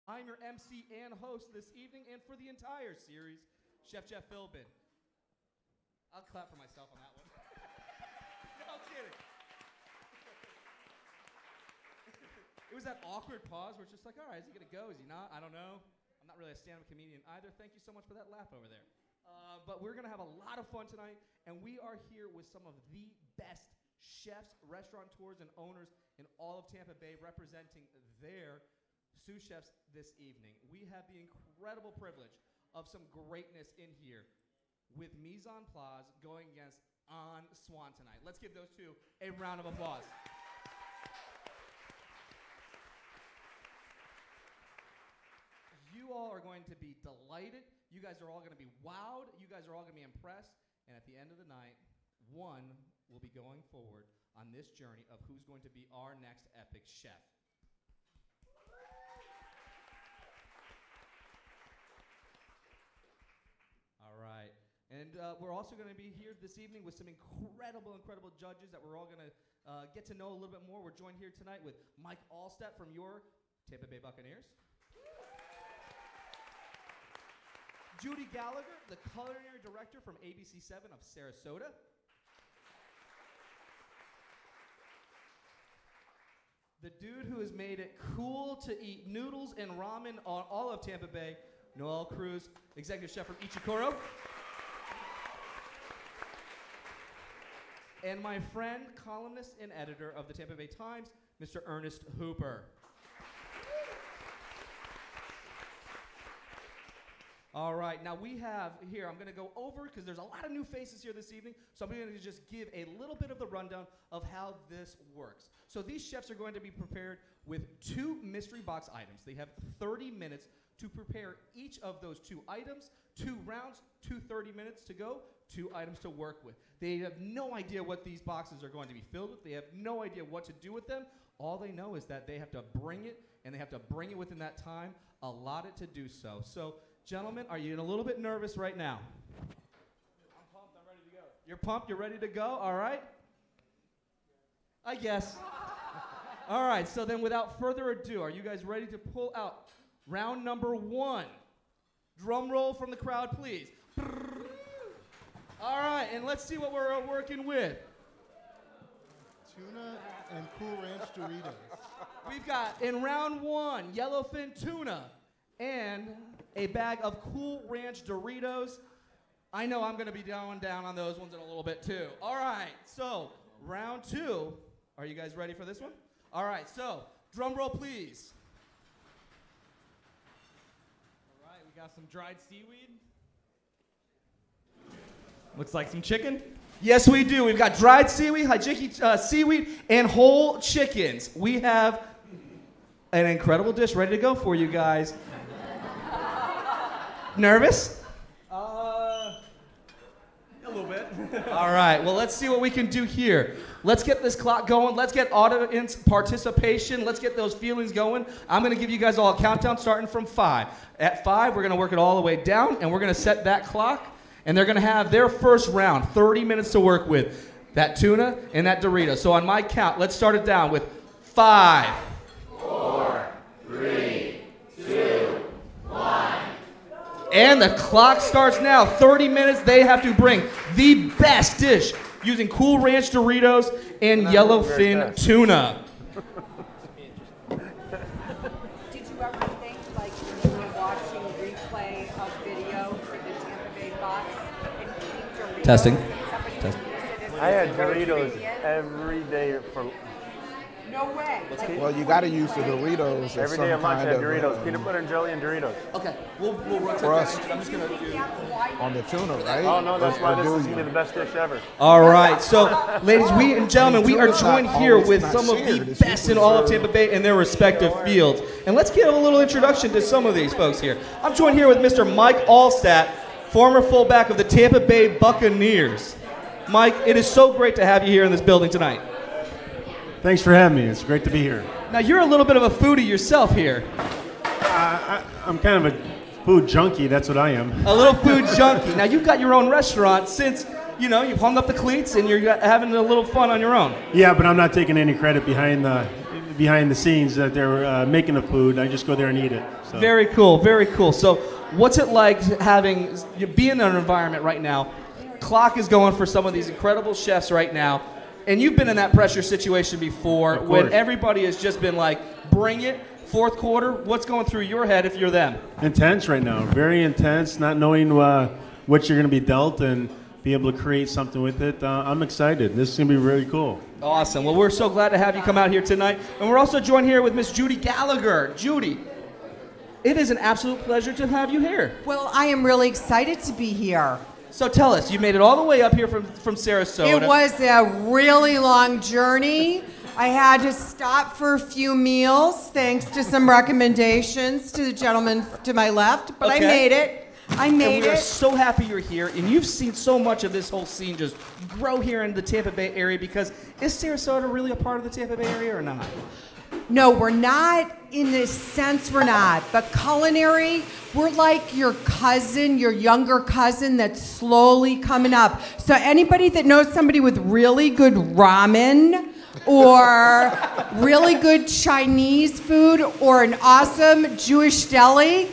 I'm your MC and host this evening and for the entire series, Chef Jeff Philbin. I'll clap for myself on that one. No kidding. It was that awkward pause where it's just like, all right, is he going to go? Is he not? I don't know. I'm not really a stand-up comedian either. Thank you so much for that laugh over there. But we're going to have a lot of fun tonight, and we are here with some of the best chefs, restaurateurs, and owners in all of Tampa Bay representing their sous chefs this evening. We have the incredible privilege of some greatness in here with Mise going against Swann tonight. Let's give those two a round of applause. You all are going to be delighted. You guys are all going to be wowed. You guys are all going to be impressed. And at the end of the night, one will be going forward on this journey of who's going to be our next epic chef. All right. And we're also going to be here this evening with some incredible judges that we're all going to get to know a little bit more. We're joined here tonight with Mike Allstat from your Tampa Bay Buccaneers. Judy Gallagher, the culinary director from ABC7 of Sarasota. The dude who has made it cool to eat noodles and ramen on all of Tampa Bay, Noel Cruz, executive chef from Ichikoro. And my friend, columnist and editor of the Tampa Bay Times, Mr. Ernest Hooper. All right, now we have here, I'm going to go over, because there's a lot of new faces here this evening, so I'm going to just give a little bit of the rundown of how this works. So these chefs are going to be prepared with 2 mystery box items. They have 30 minutes to prepare each of those 2 items, 2 rounds, 30 minutes to go, 2 items to work with. They have no idea what these boxes are going to be filled with. They have no idea what to do with them. All they know is that they have to bring it, and they have to bring it within that time allotted to do so. So, gentlemen, are you a little bit nervous right now? I'm pumped. I'm ready to go. You're pumped? You're ready to go? All right? I guess. All right, so then without further ado, are you guys ready to pull out round number 1? Drum roll from the crowd, please. All right, and let's see what we're working with. Tuna and Cool Ranch Doritos. We've got, in round 1, yellowfin tuna and a bag of Cool Ranch Doritos. I know I'm going to be going down on those ones in a little bit, too. All right, so round 2. Are you guys ready for this one? All right, so drum roll, please. All right, we got some dried seaweed. Looks like some chicken. Yes, we do. We've got dried seaweed, hijiki seaweed, and whole chickens. We have an incredible dish ready to go for you guys. Nervous? A little bit. All right, well, let's see what we can do here. Let's get this clock going. Let's get audience participation. Let's get those feelings going. I'm going to give you guys all a countdown starting from 5. At 5, we're going to work it all the way down, and we're going to set that clock, and they're going to have their first round, 30 minutes to work with, that tuna and that Dorito. So on my count, let's start it down with 5, 4, 3, 2, 1. And the clock starts now. 30 minutes. They have to bring the best dish using Cool Ranch Doritos and yellowfin tuna. Did you ever think, like, when you were watching replay of video for the Tampa Bay box and eating Doritos? Testing. Testing. I had Doritos every day for. No way. Well, you got to use the Doritos. Every day at lunch I had Doritos, peanut butter and jelly and Doritos. Okay, we'll rotate Crust. that. I'm just going to do... On the tuna, right? Oh no, that's why this is Or do gonna be the best dish ever. All right, so ladies and gentlemen, we are joined here with some of the best in all of Tampa Bay in their respective fields. And let's give a little introduction to some of these folks here. I'm joined here with Mr. Mike Allstat, former fullback of the Tampa Bay Buccaneers. Mike, it is so great to have you here in this building tonight. Thanks for having me. It's great to be here. Now, you're a little bit of a foodie yourself here. I'm kind of a food junkie. That's what I am. A little food junkie. Now, you've got your own restaurant since, you've hung up the cleats and you're having a little fun on your own. Yeah, but I'm not taking any credit behind behind the scenes that they're making the food. I just go there and eat it. So. Very cool, very cool. So what's it like being in an environment right now? Clock is going for some of these incredible chefs right now. And you've been in that pressure situation before when everybody has just been like, bring it, fourth quarter. What's going through your head if you're them? Intense right now, very intense, not knowing what you're going to be dealt and be able to create something with it. I'm excited. This is going to be really cool. Awesome. Well, we're so glad to have you come out here tonight. And we're also joined here with Miss Judy Gallagher. Judy, it is an absolute pleasure to have you here. Well, I am really excited to be here. So tell us, you made it all the way up here from Sarasota. It was a really long journey. I had to stop for a few meals, thanks to some recommendations to the gentleman to my left, but I made it. And we are so happy you're here, and you've seen so much of this whole scene just grow here in the Tampa Bay area, because is Sarasota really a part of the Tampa Bay area or not? No, we're not. In this sense, we're not. But culinary, we're like your cousin, your younger cousin that's slowly coming up. So anybody that knows somebody with really good ramen or really good Chinese food or an awesome Jewish deli,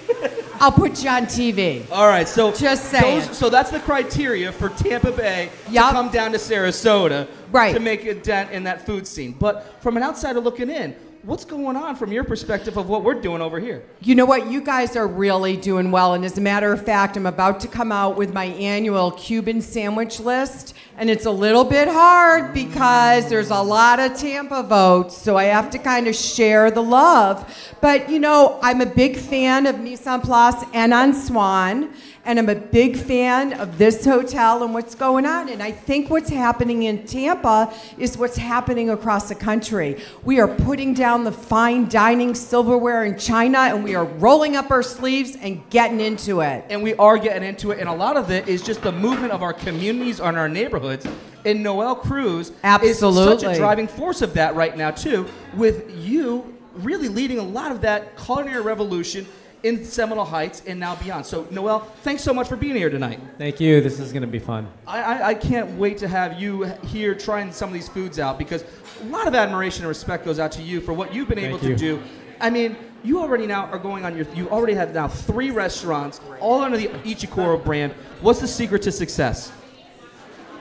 I'll put you on TV. All right, so just saying. So that's the criteria for Tampa Bay to come down to Sarasota to make a dent in that food scene. But from an outsider looking in, what's going on from your perspective of what we're doing over here? You know what? You guys are really doing well. And as a matter of fact, I'm about to come out with my annual Cuban sandwich list. And it's a little bit hard because there's a lot of Tampa votes. So I have to kind of share the love. But, you know, I'm a big fan of Mise en Place and on Swann. And I'm a big fan of this hotel and what's going on. And I think what's happening in Tampa is what's happening across the country. We are putting down the fine dining silverware in China, and we are rolling up our sleeves and getting into it. And we are getting into it, and a lot of it is just the movement of our communities and our neighborhoods. And Noelle Cruz is such a driving force of that right now, too, with you really leading a lot of that culinary revolution in Seminole Heights and now beyond. So, Noelle, thanks so much for being here tonight. Thank you. This is going to be fun. I can't wait to have you here trying some of these foods out, because a lot of admiration and respect goes out to you for what you've been able to do. I mean, you already now are going on you already have now 3 restaurants, all under the Ichikoro brand. What's the secret to success?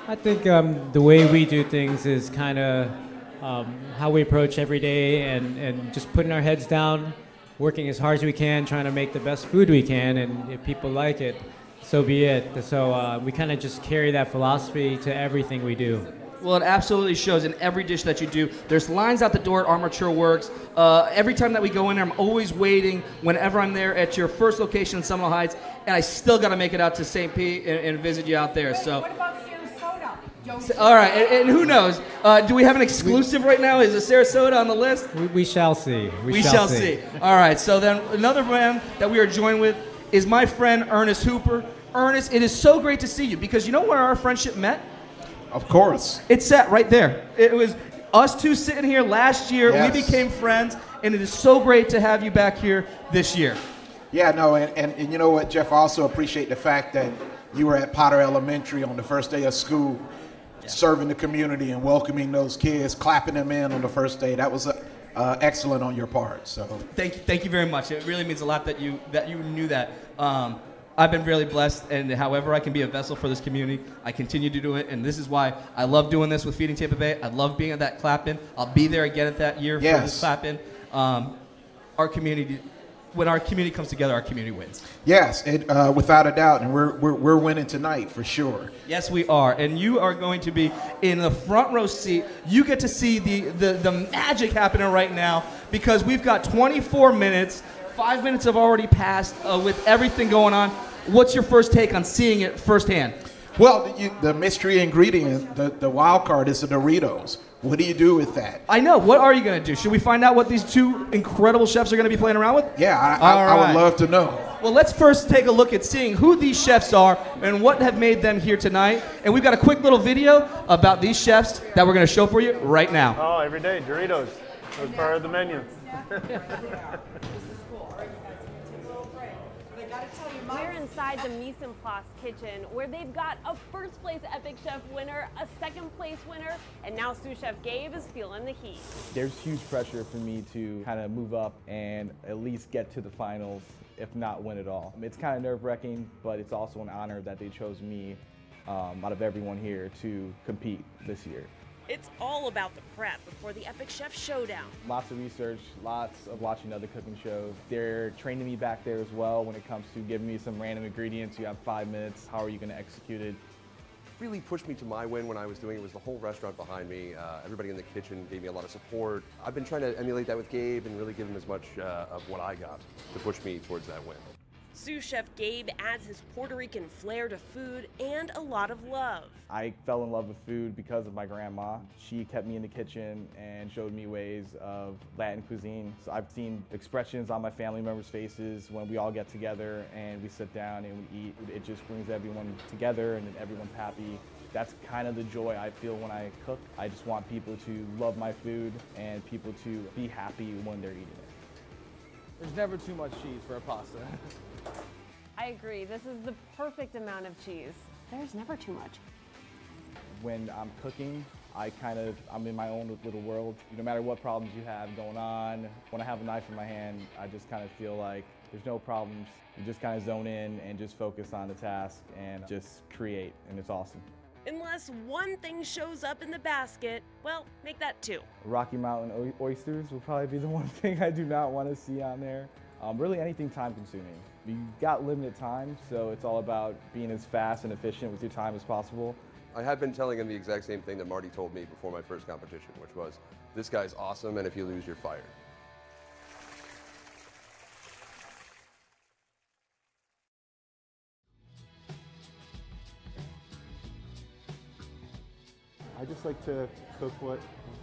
I think the way we do things is kind of how we approach every day and just putting our heads down, working as hard as we can, trying to make the best food we can, and if people like it, so be it. So we kind of just carry that philosophy to everything we do. Well, it absolutely shows in every dish that you do. There's lines out the door at Armature Works. Every time that we go in there, I'm always waiting whenever I'm there at your first location in Seminole Heights, and I still got to make it out to St. Pete and visit you out there. So. What about Sarasota? All right, and who knows? Do we have an exclusive right now? Is a Sarasota on the list? We shall see. We shall see. All right, so then another man that we are joined with is my friend Ernest Hooper. Ernest, it is so great to see you, because you know where our friendship met? Of course. It's set right there. It was us two sitting here last year. Yes. We became friends, and it is so great to have you back here this year. Yeah, no, and you know what, Jeff, I also appreciate the fact that you were at Potter Elementary on the first day of school, serving the community and welcoming those kids, clapping them in on the first day. That was excellent on your part. So thank you very much. It really means a lot that you knew that. I've been really blessed, and however I can be a vessel for this community, I continue to do it, and this is why I love doing this with Feeding Tampa Bay. I love being at that clap-in. I'll be there again at that year for this clap-in. Our community, when our community comes together, our community wins. Yes, without a doubt, and we're winning tonight for sure. Yes, we are, and you are going to be in the front row seat. You get to see the magic happening right now, because we've got 24 minutes. 5 minutes have already passed with everything going on. What's your first take on seeing it firsthand? Well, the mystery ingredient, the wild card is the Doritos. What do you do with that? I know. What are you going to do? Should we find out what these 2 incredible chefs are going to be playing around with? Yeah, I would love to know. Well, let's first take a look at seeing who these chefs are and what have made them here tonight. And we've got a quick little video about these chefs that we're going to show for you right now. Oh, every day, Doritos. That's part of the menu. This is cool. All right, you guys, I'm going to take a little break. But I got to tell you, We're inside the Mise kitchen where they've got a first place Epic Chef winner, a second place winner, and now sous chef Gabe is feeling the heat. There's huge pressure for me to kind of move up and at least get to the finals, if not win it all. It's kind of nerve-wracking, but it's also an honor that they chose me out of everyone here to compete this year. It's all about the prep before the Epic Chef Showdown. Lots of research, lots of watching other cooking shows. They're training me back there as well when it comes to giving me some random ingredients. You have 5 minutes, how are you going to execute it? Really pushed me to my win when I was doing it was the whole restaurant behind me. Everybody in the kitchen gave me a lot of support. I've been trying to emulate that with Gabe and really give him as much of what I got to push me towards that win. Sous chef Gabe adds his Puerto Rican flair to food and a lot of love. I fell in love with food because of my grandma. She kept me in the kitchen and showed me ways of Latin cuisine. So I've seen expressions on my family members' faces when we all get together and we sit down and we eat. It just brings everyone together and everyone's happy. That's kind of the joy I feel when I cook. I just want people to love my food and people to be happy when they're eating it. There's never too much cheese for a pasta. I agree, this is the perfect amount of cheese. There's never too much. When I'm cooking, I'm in my own little world. No matter what problems you have going on, when I have a knife in my hand, I just kind of feel like there's no problems. You just kind of zone in and just focus on the task and just create, and it's awesome. Unless one thing shows up in the basket, well, make that two. Rocky Mountain oysters will probably be the one thing I do not want to see on there. Really anything time consuming. You got limited time, so it's all about being as fast and efficient with your time as possible. I had been telling him the exact same thing that Marty told me before my first competition, which was, this guy's awesome, and if you lose, you're fired. I just like to cook what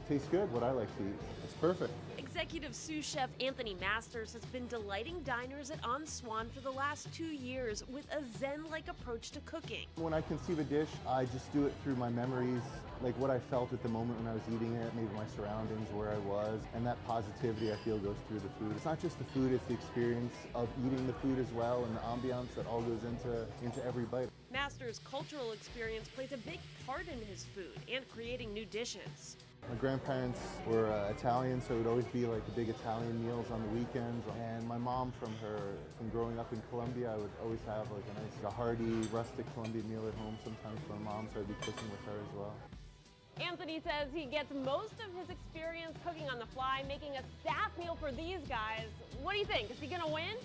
tastes good, what I like to eat. It's perfect. Executive sous chef Anthony Masters has been delighting diners at On Swann for the last 2 years with a zen-like approach to cooking. When I conceive a dish, I just do it through my memories, like what I felt at the moment when I was eating it, maybe my surroundings, where I was, and that positivity I feel goes through the food. It's not just the food, it's the experience of eating the food as well and the ambiance that all goes into every bite. Masters' cultural experience plays a big part in his food and creating new dishes. My grandparents were Italian, so it would always be like the big Italian meals on the weekends. And my mom, from growing up in Colombia, I would always have like a nice, hearty, rustic Colombian meal at home sometimes for my mom, so I'd be cooking with her as well. Anthony says he gets most of his experience cooking on the fly, making a staff meal for these guys. What do you think? Is he gonna win?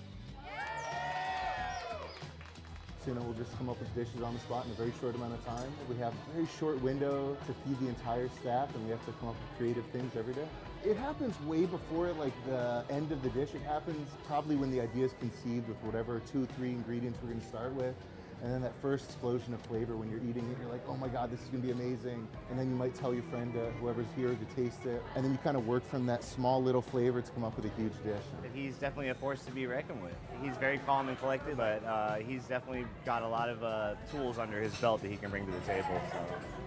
So, we'll just come up with dishes on the spot in a very short amount of time. We have a very short window to feed the entire staff, and we have to come up with creative things every day. It happens way before like the end of the dish. It happens probably when the idea is conceived with whatever 2 or 3 ingredients we're going to start with. And then that first explosion of flavor when you're eating it, you're like, oh my God, this is gonna be amazing. And then you might tell your friend, whoever's here, to taste it. And then you kind of work from that small little flavor to come up with a huge dish. He's definitely a force to be reckoned with. He's very calm and collected, but he's definitely got a lot of tools under his belt that he can bring to the table, so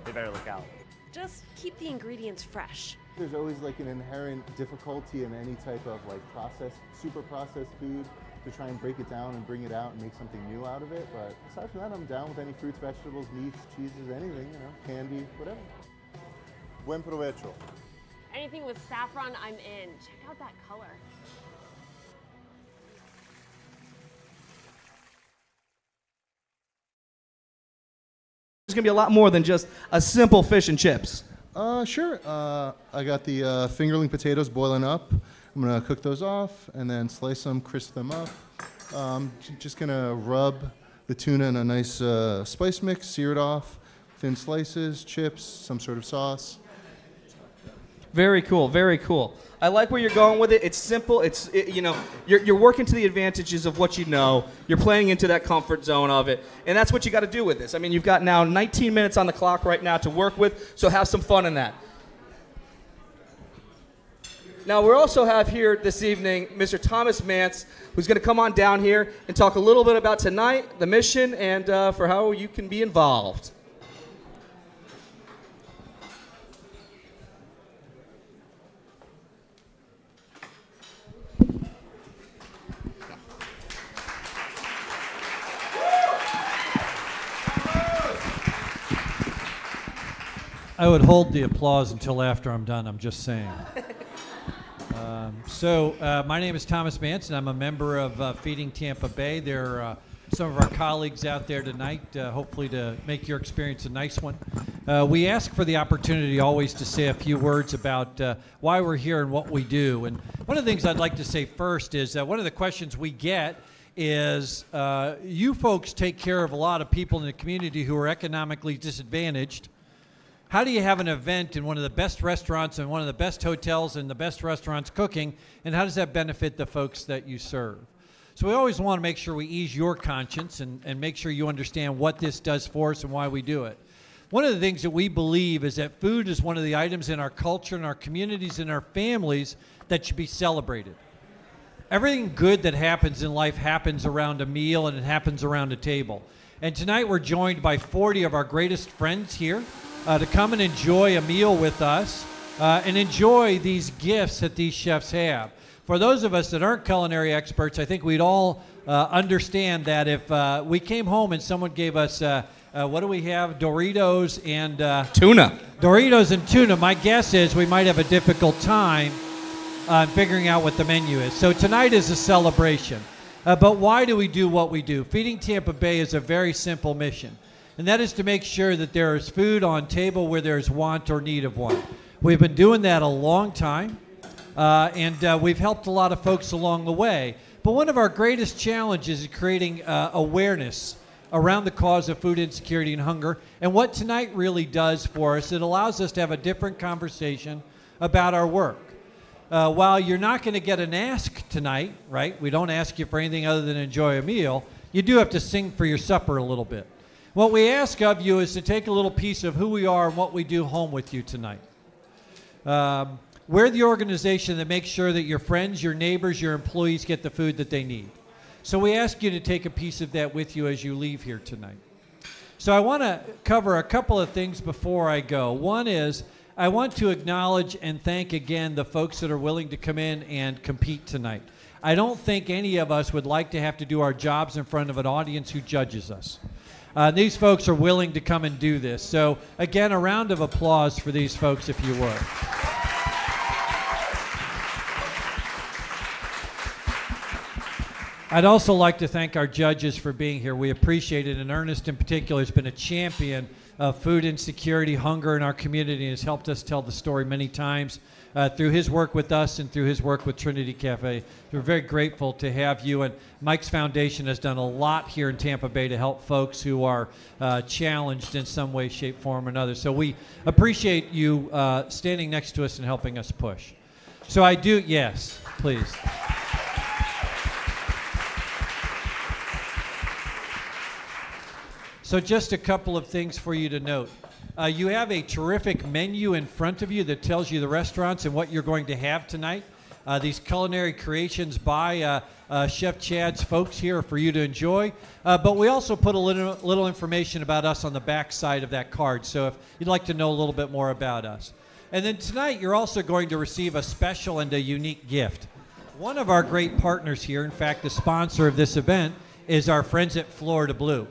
they better look out. Just keep the ingredients fresh. There's always like an inherent difficulty in any type of like super processed food, to try and break it down and bring it out and make something new out of it. But aside from that, I'm down with any fruits, vegetables, meats, cheeses, anything, candy, whatever. Buen provecho. Anything with saffron, I'm in. Check out that color. There's gonna be a lot more than just a simple fish and chips. Sure. I got the fingerling potatoes boiling up. I'm gonna cook those off and then slice them, crisp them up. Just gonna rub the tuna in a nice spice mix, sear it off, thin slices, chips, some sort of sauce. Very cool, very cool. I like where you're going with it. It's simple. You're working to the advantages of what you know. You're playing into that comfort zone of it, and that's what you got to do with this. I mean, you've got now 19 minutes on the clock right now to work with, so have some fun in that. Now, we also have here this evening Mr. Thomas Mance, who's going to come on down here and talk a little bit about tonight, the mission, and for how you can be involved. I would hold the applause until after I'm done. I'm just saying. My name is Thomas Manson. I'm a member of Feeding Tampa Bay. There are some of our colleagues out there tonight, hopefully to make your experience a nice one. We ask for the opportunity always to say a few words about why we're here and what we do. And one of the things I'd like to say first is that one of the questions we get is you folks take care of a lot of people in the community who are economically disadvantaged. How do you have an event in one of the best restaurants and one of the best hotels and the best restaurants cooking, and how does that benefit the folks that you serve? So we always want to make sure we ease your conscience and make sure you understand what this does for us and why we do it. One of the things that we believe is that food is one of the items in our culture, in our communities, in our families that should be celebrated. Everything good that happens in life happens around a meal, and it happens around a table. And tonight we're joined by 40 of our greatest friends here to come and enjoy a meal with us and enjoy these gifts that these chefs have. For those of us that aren't culinary experts, I think we'd all understand that if we came home and someone gave us, what do we have? Doritos and... tuna. Doritos and tuna. My guess is we might have a difficult time figuring out what the menu is. So tonight is a celebration. But why do we do what we do? Feeding Tampa Bay is a very simple mission, and that is to make sure that there is food on table where there is want or need of one. We've been doing that a long time, and we've helped a lot of folks along the way. But one of our greatest challenges is creating awareness around the cause of food insecurity and hunger. And what tonight really does for us, it allows us to have a different conversation about our work. While you're not going to get an ask tonight, right? We don't ask you for anything other than enjoy a meal. You do have to sing for your supper a little bit. What we ask of you is to take a little piece of who we are and what we do home with you tonight. We're the organization that makes sure that your friends, your neighbors, your employees get the food that they need. So we ask you to take a piece of that with you as you leave here tonight. So I want to cover a couple of things before I go. One is I want to acknowledge and thank again the folks that are willing to come in and compete tonight. I don't think any of us would like to have to do our jobs in front of an audience who judges us. These folks are willing to come and do this. So again, a round of applause for these folks, if you would. I'd also like to thank our judges for being here. We appreciate it, and Ernest in particular has been a champion of food insecurity, hunger in our community, and has helped us tell the story many times through his work with us and through his work with Trinity Cafe. We're very grateful to have you, and Mike's Foundation has done a lot here in Tampa Bay to help folks who are challenged in some way, shape, form, or another. So we appreciate you standing next to us and helping us push. So I do, yes, please. So just a couple of things for you to note. You have a terrific menu in front of you that tells you the restaurants and what you're going to have tonight. These culinary creations by Chef Chad's folks here are for you to enjoy. But we also put a little information about us on the back side of that card, so if you'd like to know a little bit more about us. And then tonight you're also going to receive a special and a unique gift. One of our great partners here, in fact the sponsor of this event, is our friends at Florida Blue.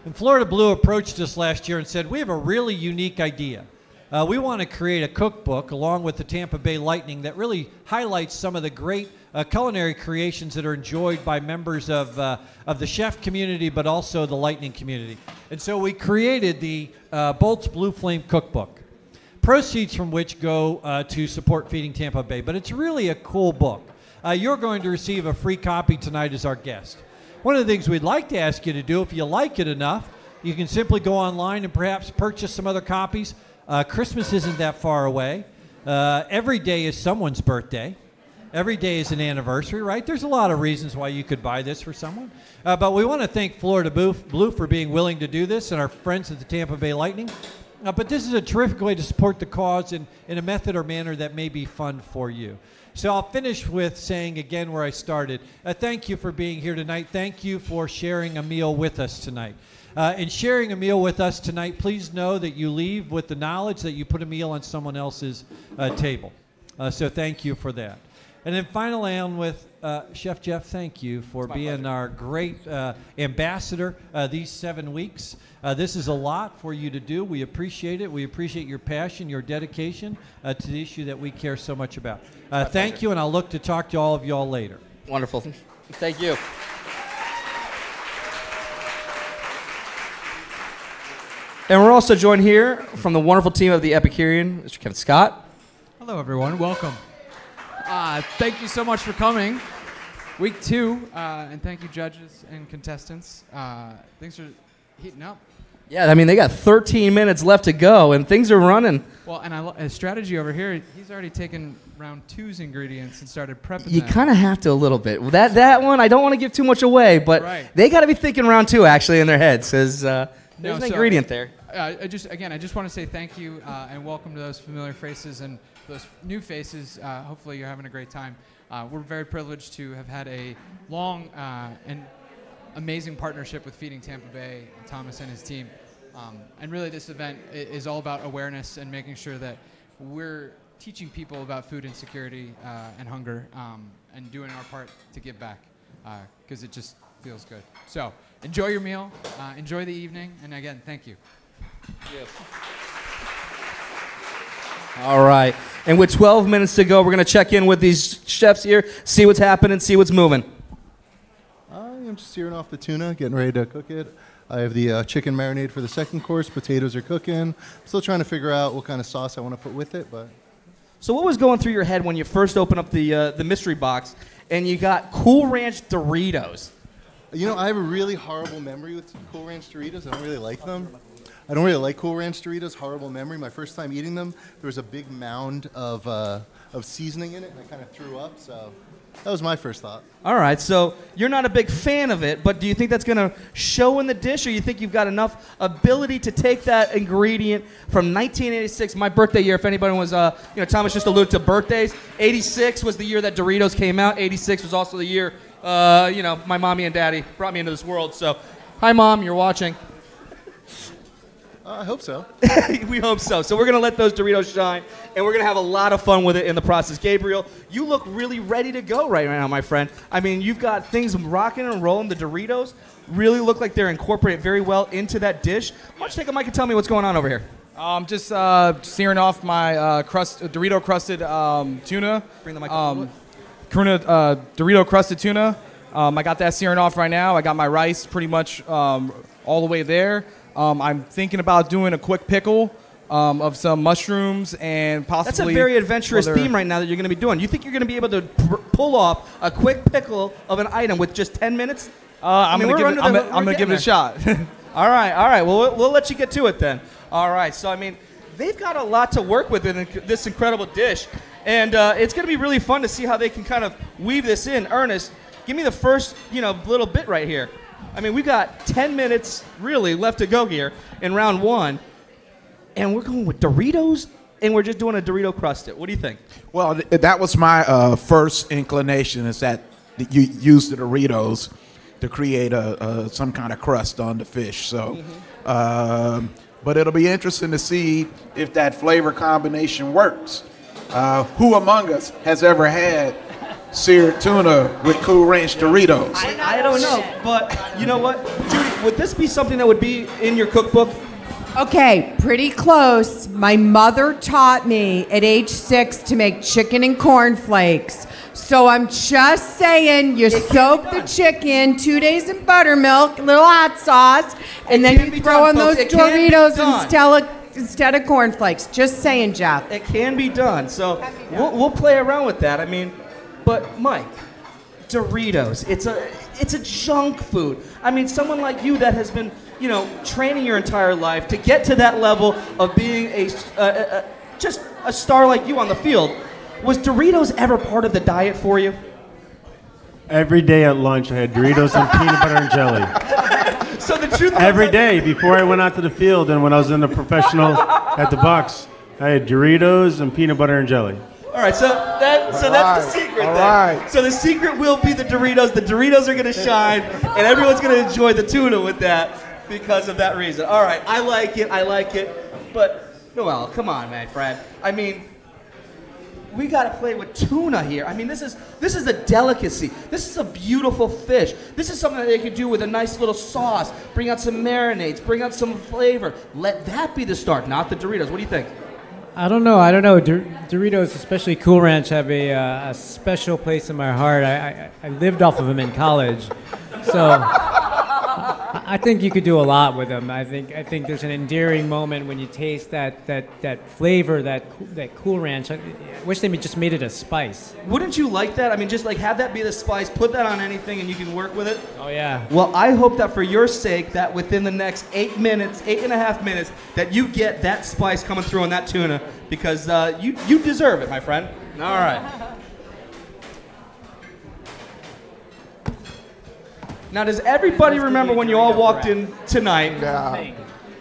And Florida Blue approached us last year and said, we have a really unique idea. We want to create a cookbook along with the Tampa Bay Lightning that really highlights some of the great culinary creations that are enjoyed by members of the chef community, but also the Lightning community. And so we created the Bolt's Blue Flame Cookbook, proceeds from which go to support Feeding Tampa Bay. But it's really a cool book. You're going to receive a free copy tonight as our guest. One of the things we'd like to ask you to do, if you like it enough, you can simply go online and perhaps purchase some other copies. Christmas isn't that far away. Every day is someone's birthday. Every day is an anniversary, right? There's a lot of reasons why you could buy this for someone. But we want to thank Florida Blue for being willing to do this and our friends at the Tampa Bay Lightning. But this is a terrific way to support the cause in a method or manner that may be fun for you. So I'll finish with saying again where I started. Thank you for being here tonight. Thank you for sharing a meal with us tonight. In sharing a meal with us tonight, please know that you leave with the knowledge that you put a meal on someone else's table. So thank you for that. And then finally on with Chef Jeff, thank you for being our great ambassador these 7 weeks. This is a lot for you to do. We appreciate it. We appreciate your passion, your dedication to the issue that we care so much about. Thank you, and I'll look to talk to all of y'all later. Wonderful. Thank you. And we're also joined here from the wonderful team of the Epicurean, Mr. Kevin Scott. Hello, everyone. Welcome. Thank you so much for coming. Week 2, and thank you, judges and contestants. Things are heating up. Yeah, I mean, they got 13 minutes left to go, and things are running. Well, and a strategy over here, he's already taken round 2's ingredients and started prepping You them. kind of have to a little bit. That one, I don't want to give too much away, but they got to be thinking round 2, actually, in their heads, because there's an ingredient there. I just want to say thank you and welcome to those familiar faces and those new faces. Hopefully you're having a great time. We're very privileged to have had a long and amazing partnership with Feeding Tampa Bay, Thomas and his team. And really this event is all about awareness and making sure that we're teaching people about food insecurity and hunger and doing our part to give back because it just feels good. So enjoy your meal, enjoy the evening, and again, thank you. Yes. All right. And with 12 minutes to go, we're going to check in with these chefs here, see what's happening, see what's moving. I'm just searing off the tuna, getting ready to cook it. I have the chicken marinade for the second course. Potatoes are cooking. I'm still trying to figure out what kind of sauce I want to put with it. But So what was going through your head when you first opened up the mystery box and you got Cool Ranch Doritos? You know, I have a really horrible memory with Cool Ranch Doritos. I don't really like them. I don't really like Cool Ranch Doritos. Horrible memory. My first time eating them, there was a big mound of seasoning in it, and I kind of threw up. So that was my first thought. All right, so you're not a big fan of it, but do you think that's going to show in the dish, or you think you've got enough ability to take that ingredient from 1986, my birthday year, if anybody was, Thomas just alluded to birthdays. 86 was the year that Doritos came out. 86 was also the year, my mommy and daddy brought me into this world. So, hi, Mom, you're watching. I hope so. We hope so. So we're going to let those Doritos shine, and we're going to have a lot of fun with it in the process. Gabriel, you look really ready to go right now, my friend. I mean, you've got things rocking and rolling. The Doritos really look like they're incorporated very well into that dish. Why don't you take a mic and tell me what's going on over here? Just searing off my Dorito-crusted tuna. Bring the mic up. Dorito-crusted tuna. I got that searing off right now. I got my rice pretty much all the way there. I'm thinking about doing a quick pickle of some mushrooms and possibly... That's a very adventurous theme right now that you're going to be doing. You think you're going to be able to pull off a quick pickle of an item with just 10 minutes? I'm going to give it a shot. All right. Well, we'll let you get to it then. All right. So, I mean, they've got a lot to work with in this incredible dish. And it's going to be really fun to see how they can kind of weave this in. Ernest, give me the first, little bit right here. I mean, we've got 10 minutes, really, left to go here in round 1. And we're going with Doritos, and we're just doing a Dorito crusted. What do you think? Well, that was my first inclination, is that you use the Doritos to create some kind of crust on the fish. So, but it'll be interesting to see if that flavor combination works. Who among us has ever had seared tuna with Cool Ranch Doritos? I don't know, but you know what? Judy, would this be something that would be in your cookbook? Okay, pretty close. My mother taught me at age 6 to make chicken and cornflakes. So I'm just saying, you soak the chicken 2 days in buttermilk, a little hot sauce, and then you throw in those Doritos instead of cornflakes. Just saying, Jeff. It can be done. So we'll play around with that. I mean, but Mike, Doritos, it's a junk food. I mean, someone like you that has been, training your entire life to get to that level of being just a star like you on the field. Was Doritos ever part of the diet for you? Every day at lunch, I had Doritos and peanut butter and jelly. So the truth every day before I went out to the field and when I was in the professional at the Bucks, I had Doritos and peanut butter and jelly. All right, so that's the secret then. Right. So the secret will be the Doritos. The Doritos are going to shine, and everyone's going to enjoy the tuna with that because of that reason. All right, I like it. But, Noel, come on, man, Fred. I mean, we got to play with tuna here. I mean, this is a delicacy. This is a beautiful fish. This is something that they could do with a nice little sauce. Bring out some marinades. Bring out some flavor. Let that be the start, not the Doritos. What do you think? I don't know. Doritos, especially Cool Ranch, have a special place in my heart. I lived off of them in college, so I think you could do a lot with them. I think there's an endearing moment when you taste that flavor, that Cool Ranch. I wish they just made it a spice. Wouldn't you like that? I mean, just like have that be the spice, put that on anything, and you can work with it. Oh yeah. Well, I hope that for your sake, that within the next 8 minutes, 8.5 minutes, that you get that spice coming through on that tuna, because you deserve it, my friend. All right. Now, does everybody remember when you all walked in tonight? Yeah.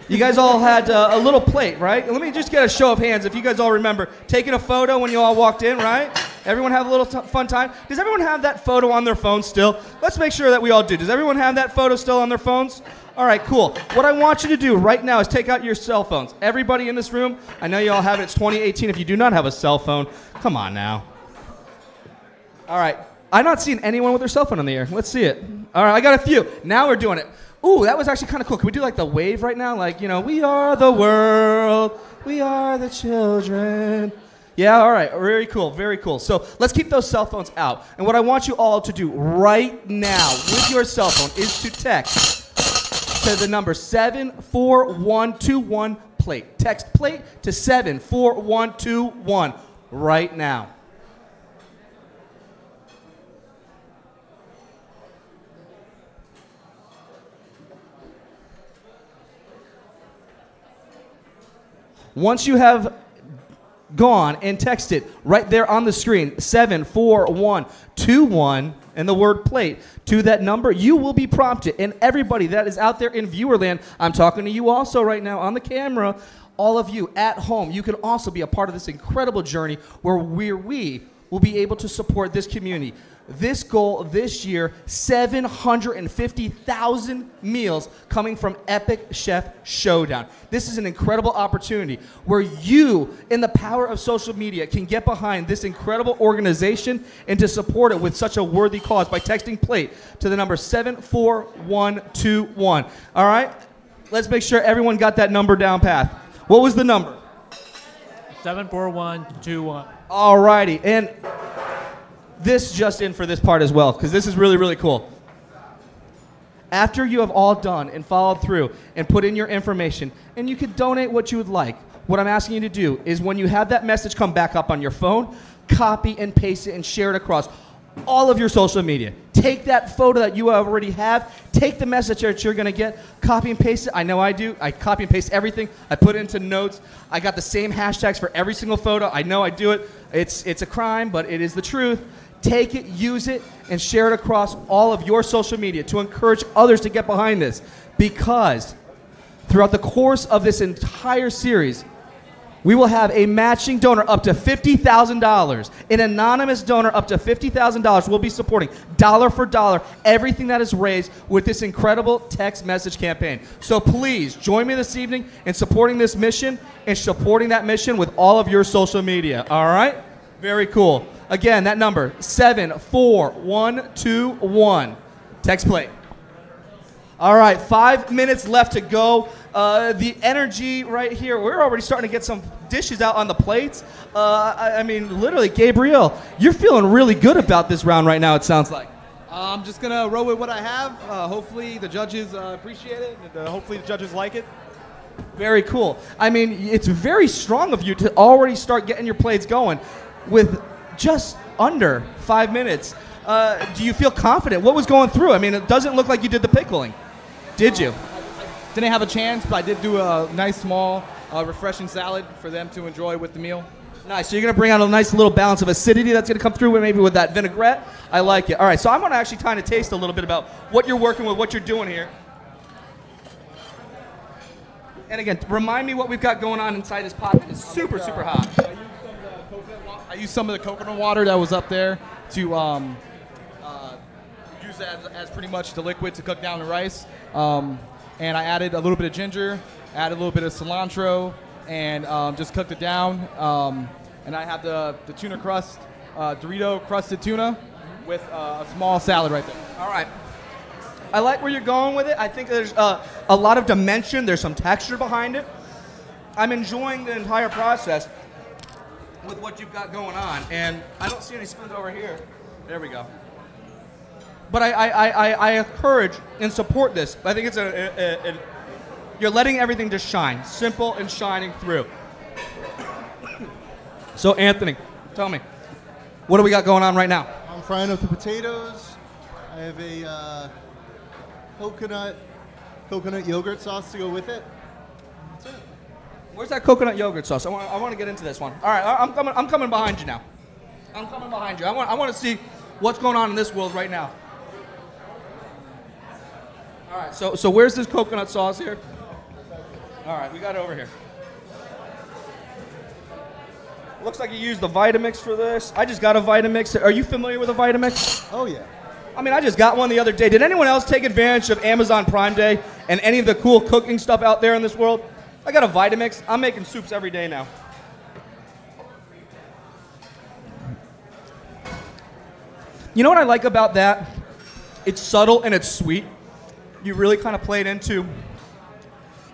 You guys all had a little plate, right? Let me just get a show of hands if you guys all remember taking a photo when you all walked in, right? Everyone have a little fun time? Does everyone have that photo on their phone still? Let's make sure that we all do. Does everyone have that photo still on their phones? All right, cool. What I want you to do right now is take out your cell phones. Everybody in this room, I know you all have it. It's 2018. If you do not have a cell phone, come on now. All right. I'm not seeing anyone with their cell phone in the air. Let's see it. All right, I got a few. Now we're doing it. Ooh, that was actually kind of cool. Can we do like the wave right now? Like, we are the world. We are the children. Yeah, all right. Very cool. Very cool. So let's keep those cell phones out. And what I want you all to do right now with your cell phone is to text to the number 74121 plate. Text plate to 74121 right now. Once you have gone and texted right there on the screen, 74121, and the word plate to that number, you will be prompted. And everybody that is out there in viewerland, I'm talking to you also right now on the camera, all of you at home, you can also be a part of this incredible journey where we will be able to support this community. This goal this year, 750,000 meals coming from Epic Chef Showdown. This is an incredible opportunity where you, in the power of social media, can get behind this incredible organization and to support it with such a worthy cause by texting plate to the number 74121. All right? Let's make sure everyone got that number down pat. What was the number? 74121. All righty. And this just in for this part as well, because this is really, really cool. After you have all done and followed through and put in your information, and you can donate what you would like, what I'm asking you to do is when you have that message come back up on your phone, copy and paste it and share it across all of your social media. Take that photo that you already have, take the message that you're going to get, copy and paste it. I know I do. I copy and paste everything. I put it into notes. I got the same hashtags for every single photo. I know I do it. It's a crime, but it is the truth. Take it, use it, and share it across all of your social media to encourage others to get behind this. Because throughout the course of this entire series, we will have a matching donor up to $50,000. An anonymous donor up to $50,000 will be supporting dollar for dollar everything that is raised with this incredible text message campaign. So please join me this evening in supporting this mission and supporting that mission with all of your social media. All right? Very cool. Again, that number, 74121. Text plate. All right, 5 minutes left to go. The energy right here, we're already starting to get some dishes out on the plates. I mean, literally, Gabriel, you're feeling really good about this round right now, it sounds like. I'm just going to roll with what I have. Hopefully the judges appreciate it, and hopefully the judges like it. Very cool. I mean, it's very strong of you to already start getting your plates going with just under 5 minutes. Do you feel confident? What was going through? I mean, it doesn't look like you did the pickling. Did you? I didn't have a chance, but I did do a nice, small, refreshing salad for them to enjoy with the meal. Nice. So you're going to bring out a nice little balance of acidity that's going to come through maybe with that vinaigrette. I like it. All right, so I'm going to actually kind of taste a little bit about what you're working with, what you're doing here. And again, remind me what we've got going on inside this pot that is super, super hot. I used some of the coconut water that was up there to use as pretty much the liquid to cook down the rice. And I added a little bit of ginger, added a little bit of cilantro, and just cooked it down. and I have the tuna crust, Dorito crusted tuna with a small salad right there. All right. I like where you're going with it. I think there's a lot of dimension. There's some texture behind it. I'm enjoying the entire process with what you've got going on. And I don't see any spoons over here. There we go. But I encourage and support this. I think it's you're letting everything just shine. Simple and shining through. So Anthony, tell me, what do we got going on right now? I'm frying up the potatoes. I have a coconut yogurt sauce to go with it. That's it. Where's that coconut yogurt sauce? I want to get into this one. All right, I'm coming behind you now. I'm coming behind you. I want to see what's going on in this world right now. All right, so where's this coconut sauce here? All right, we got it over here. Looks like you used the Vitamix for this. I just got a Vitamix. Are you familiar with a Vitamix? Oh, yeah. I mean, I just got one the other day. Did anyone else take advantage of Amazon Prime Day and any of the cool cooking stuff out there in this world? I got a Vitamix. I'm making soups every day now. You know what I like about that? It's subtle and it's sweet. You really kind of played into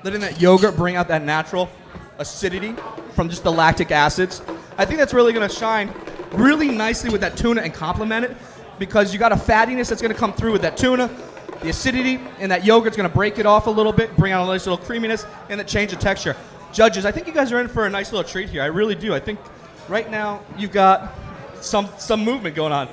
letting that yogurt bring out that natural acidity from just the lactic acids. I think that's really going to shine really nicely with that tuna and complement it, because you got a fattiness that's going to come through with that tuna, the acidity, and that yogurt's going to break it off a little bit, bring out a nice little creaminess, and the change of texture. Judges, I think you guys are in for a nice little treat here. I really do. I think right now you've got some movement going on.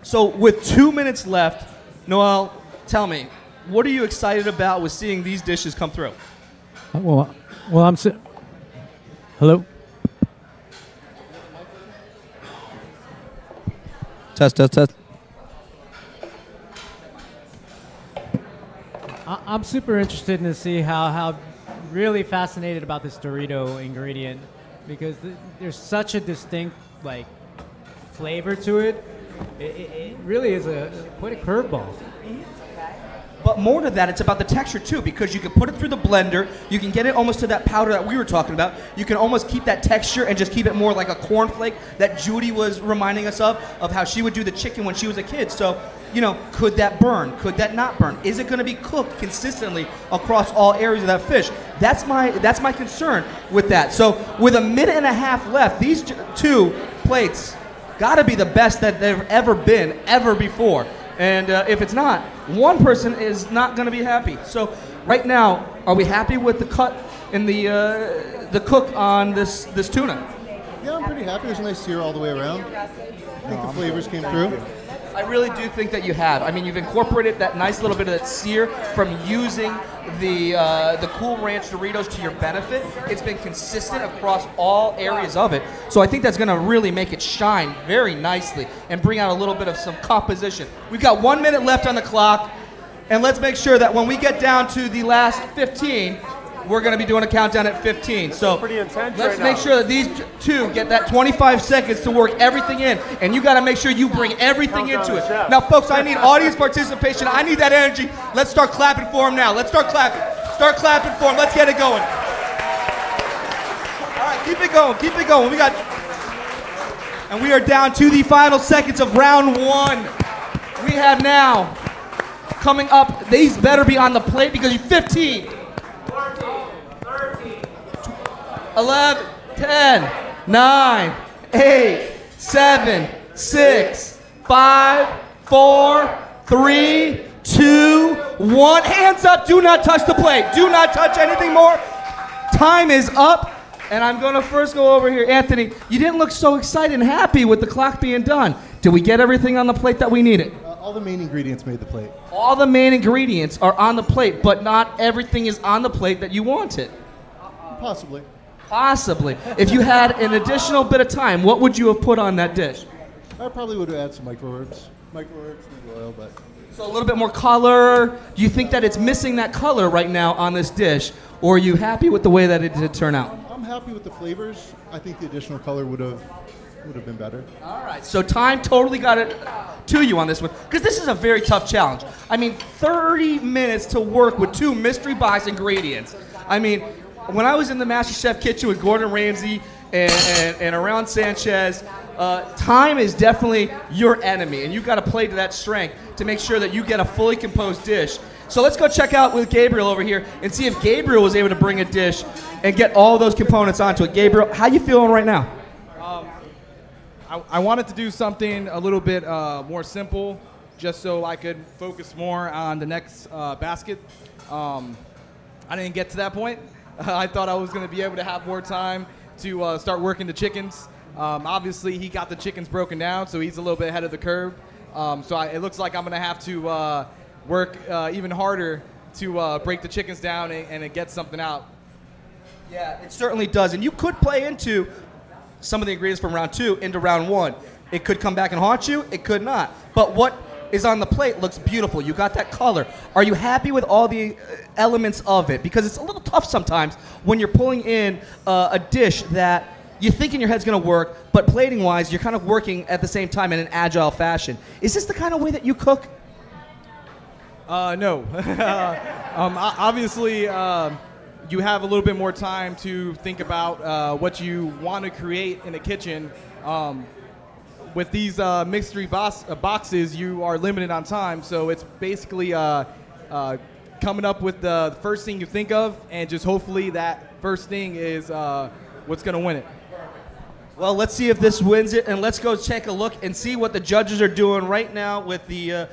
So with 2 minutes left, Noel, tell me, what are you excited about with seeing these dishes come through? Well, I'm hello. Test. I'm super interested to see how really fascinated about this Dorito ingredient, because there's such a distinct flavor to it. It really is quite a curveball. But more to that, it's about the texture too, because you can put it through the blender, you can get it almost to that powder that we were talking about. You can almost keep that texture and just keep it more like a cornflake that Judy was reminding us of how she would do the chicken when she was a kid. So, could that burn? Could that not burn? Is it going to be cooked consistently across all areas of that fish? That's my concern with that. So with a minute and a half left, these two plates got to be the best that they've ever been, ever before. And if it's not, one person is not going to be happy. So right now, are we happy with the cut and the cook on this tuna? Yeah, I'm pretty happy. There's a nice sear all the way around. I think the flavors came through. I really do think that you have. I mean, you've incorporated that nice little bit of that sear from using the Cool Ranch Doritos to your benefit. It's been consistent across all areas of it. So I think that's going to really make it shine very nicely and bring out a little bit of some composition. We've got 1 minute left on the clock, and let's make sure that when we get down to the last 15, we're going to be doing a countdown at 15. So let's make sure that these two get that 25 seconds to work everything in. And you got to make sure you bring everything into it. Now, folks, I need audience participation. I need that energy. Let's start clapping for them now. Let's start clapping. Start clapping for them. Let's get it going. All right, keep it going. Keep it going. And we are down to the final seconds of round one. We have now coming up. These better be on the plate because you're 15. 11, 10, 9, 8, 7, 6, 5, 4, 3, 2, 1. Hands up. Do not touch the plate. Do not touch anything more. Time is up. And I'm going to first go over here. Anthony, you didn't look so excited and happy with the clock being done. Did we get everything on the plate that we needed? All the main ingredients made the plate. All the main ingredients are on the plate, but not everything is on the plate that you wanted. Possibly. Possibly. If you had an additional bit of time, what would you have put on that dish? I probably would have added some microherbs. Microherbs and oil, but... So a little bit more color. Do you think that it's missing that color right now on this dish, or are you happy with the way that it did turn out? I'm happy with the flavors. I think the additional color would have been better. All right, so time totally got it to you on this one, because this is a very tough challenge. I mean, 30 minutes to work with two mystery box ingredients. I mean, when I was in the MasterChef kitchen with Gordon Ramsay and around Sanchez, time is definitely your enemy, and you've got to play to that strength to make sure that you get a fully composed dish. So let's go check out with Gabriel over here and see if Gabriel was able to bring a dish and get all those components onto it. Gabriel, how you feeling right now? I wanted to do something a little bit more simple, just so I could focus more on the next basket. I didn't get to that point. I thought I was going to be able to have more time to start working the chickens. Obviously, he got the chickens broken down, so he's a little bit ahead of the curve. It looks like I'm going to have to work even harder to break the chickens down and get something out. Yeah, it certainly does. And you could play into some of the ingredients from round 2 into round 1. It could come back and haunt you. It could not. But what is on the plate looks beautiful. You got that color. Are you happy with all the elements of it? Because it's a little tough sometimes when you're pulling in a dish that you think in your head's going to work, but plating-wise, you're kind of working at the same time in an agile fashion. Is this the kind of way that you cook? No. Obviously, you have a little bit more time to think about what you want to create in the kitchen. With these mystery boxes, you are limited on time, so it's basically coming up with the first thing you think of, and just hopefully that first thing is what's going to win it. Well, let's see if this wins it, and let's go take a look and see what the judges are doing right now with the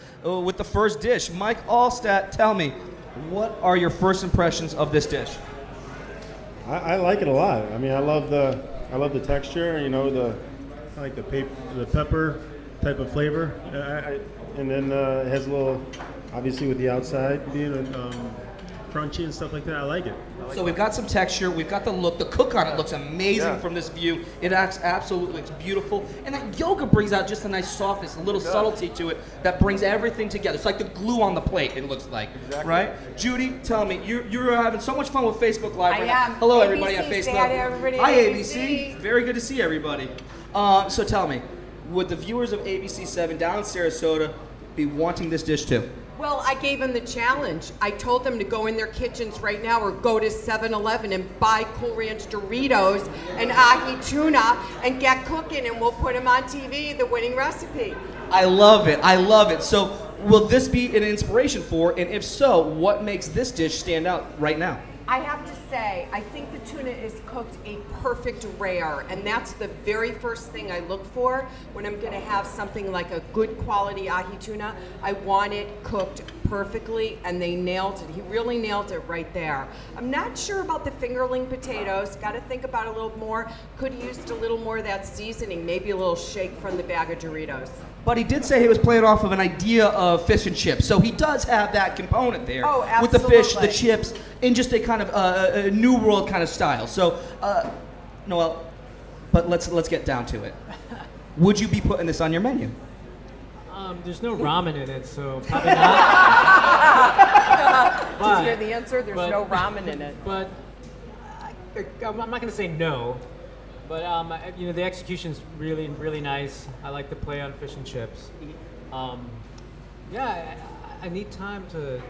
first dish. Mike Allstat, tell me, what are your first impressions of this dish? I like it a lot. I mean, I love the texture. You know, I like the pepper type of flavor, and then it has a little, obviously with the outside being crunchy and stuff like that. I like it. So we've got some texture, we've got the look. The cook on it looks amazing from this view. It acts absolutely, it's beautiful. And that yogurt brings out just a nice softness, a little subtlety to it that brings everything together. It's like the glue on the plate, it looks like, right? Judy, tell me, you're having so much fun with Facebook Live right now. Hello, everybody on Facebook. Hi, ABC. Very good to see everybody. So tell me, would the viewers of ABC7 down in Sarasota be wanting this dish too? Well, I gave them the challenge. I told them to go in their kitchens right now or go to 7-Eleven and buy Cool Ranch Doritos and ahi tuna and get cooking, and we'll put them on TV, the winning recipe. I love it. I love it. So will this be an inspiration for, and if so, what makes this dish stand out right now? I have to say, I think the tuna is cooked a perfect rare, and that's the very first thing I look for when I'm going to have something like a good quality ahi tuna. I want it cooked perfectly, and they nailed it. He really nailed it right there. I'm not sure about the fingerling potatoes. Got to think about it a little more. Could have used a little more of that seasoning, maybe a little shake from the bag of Doritos. But he did say he was playing off of an idea of fish and chips, so he does have that component there with the fish, the chips, in just a kind of a new world kind of style. So, Noel, but let's get down to it. Would you be putting this on your menu? There's no ramen in it, so probably not. Did you hear the answer? There's no ramen in it. But I'm not going to say no. But you know, the execution's really, really nice. I like the play on fish and chips. Yeah, I need time to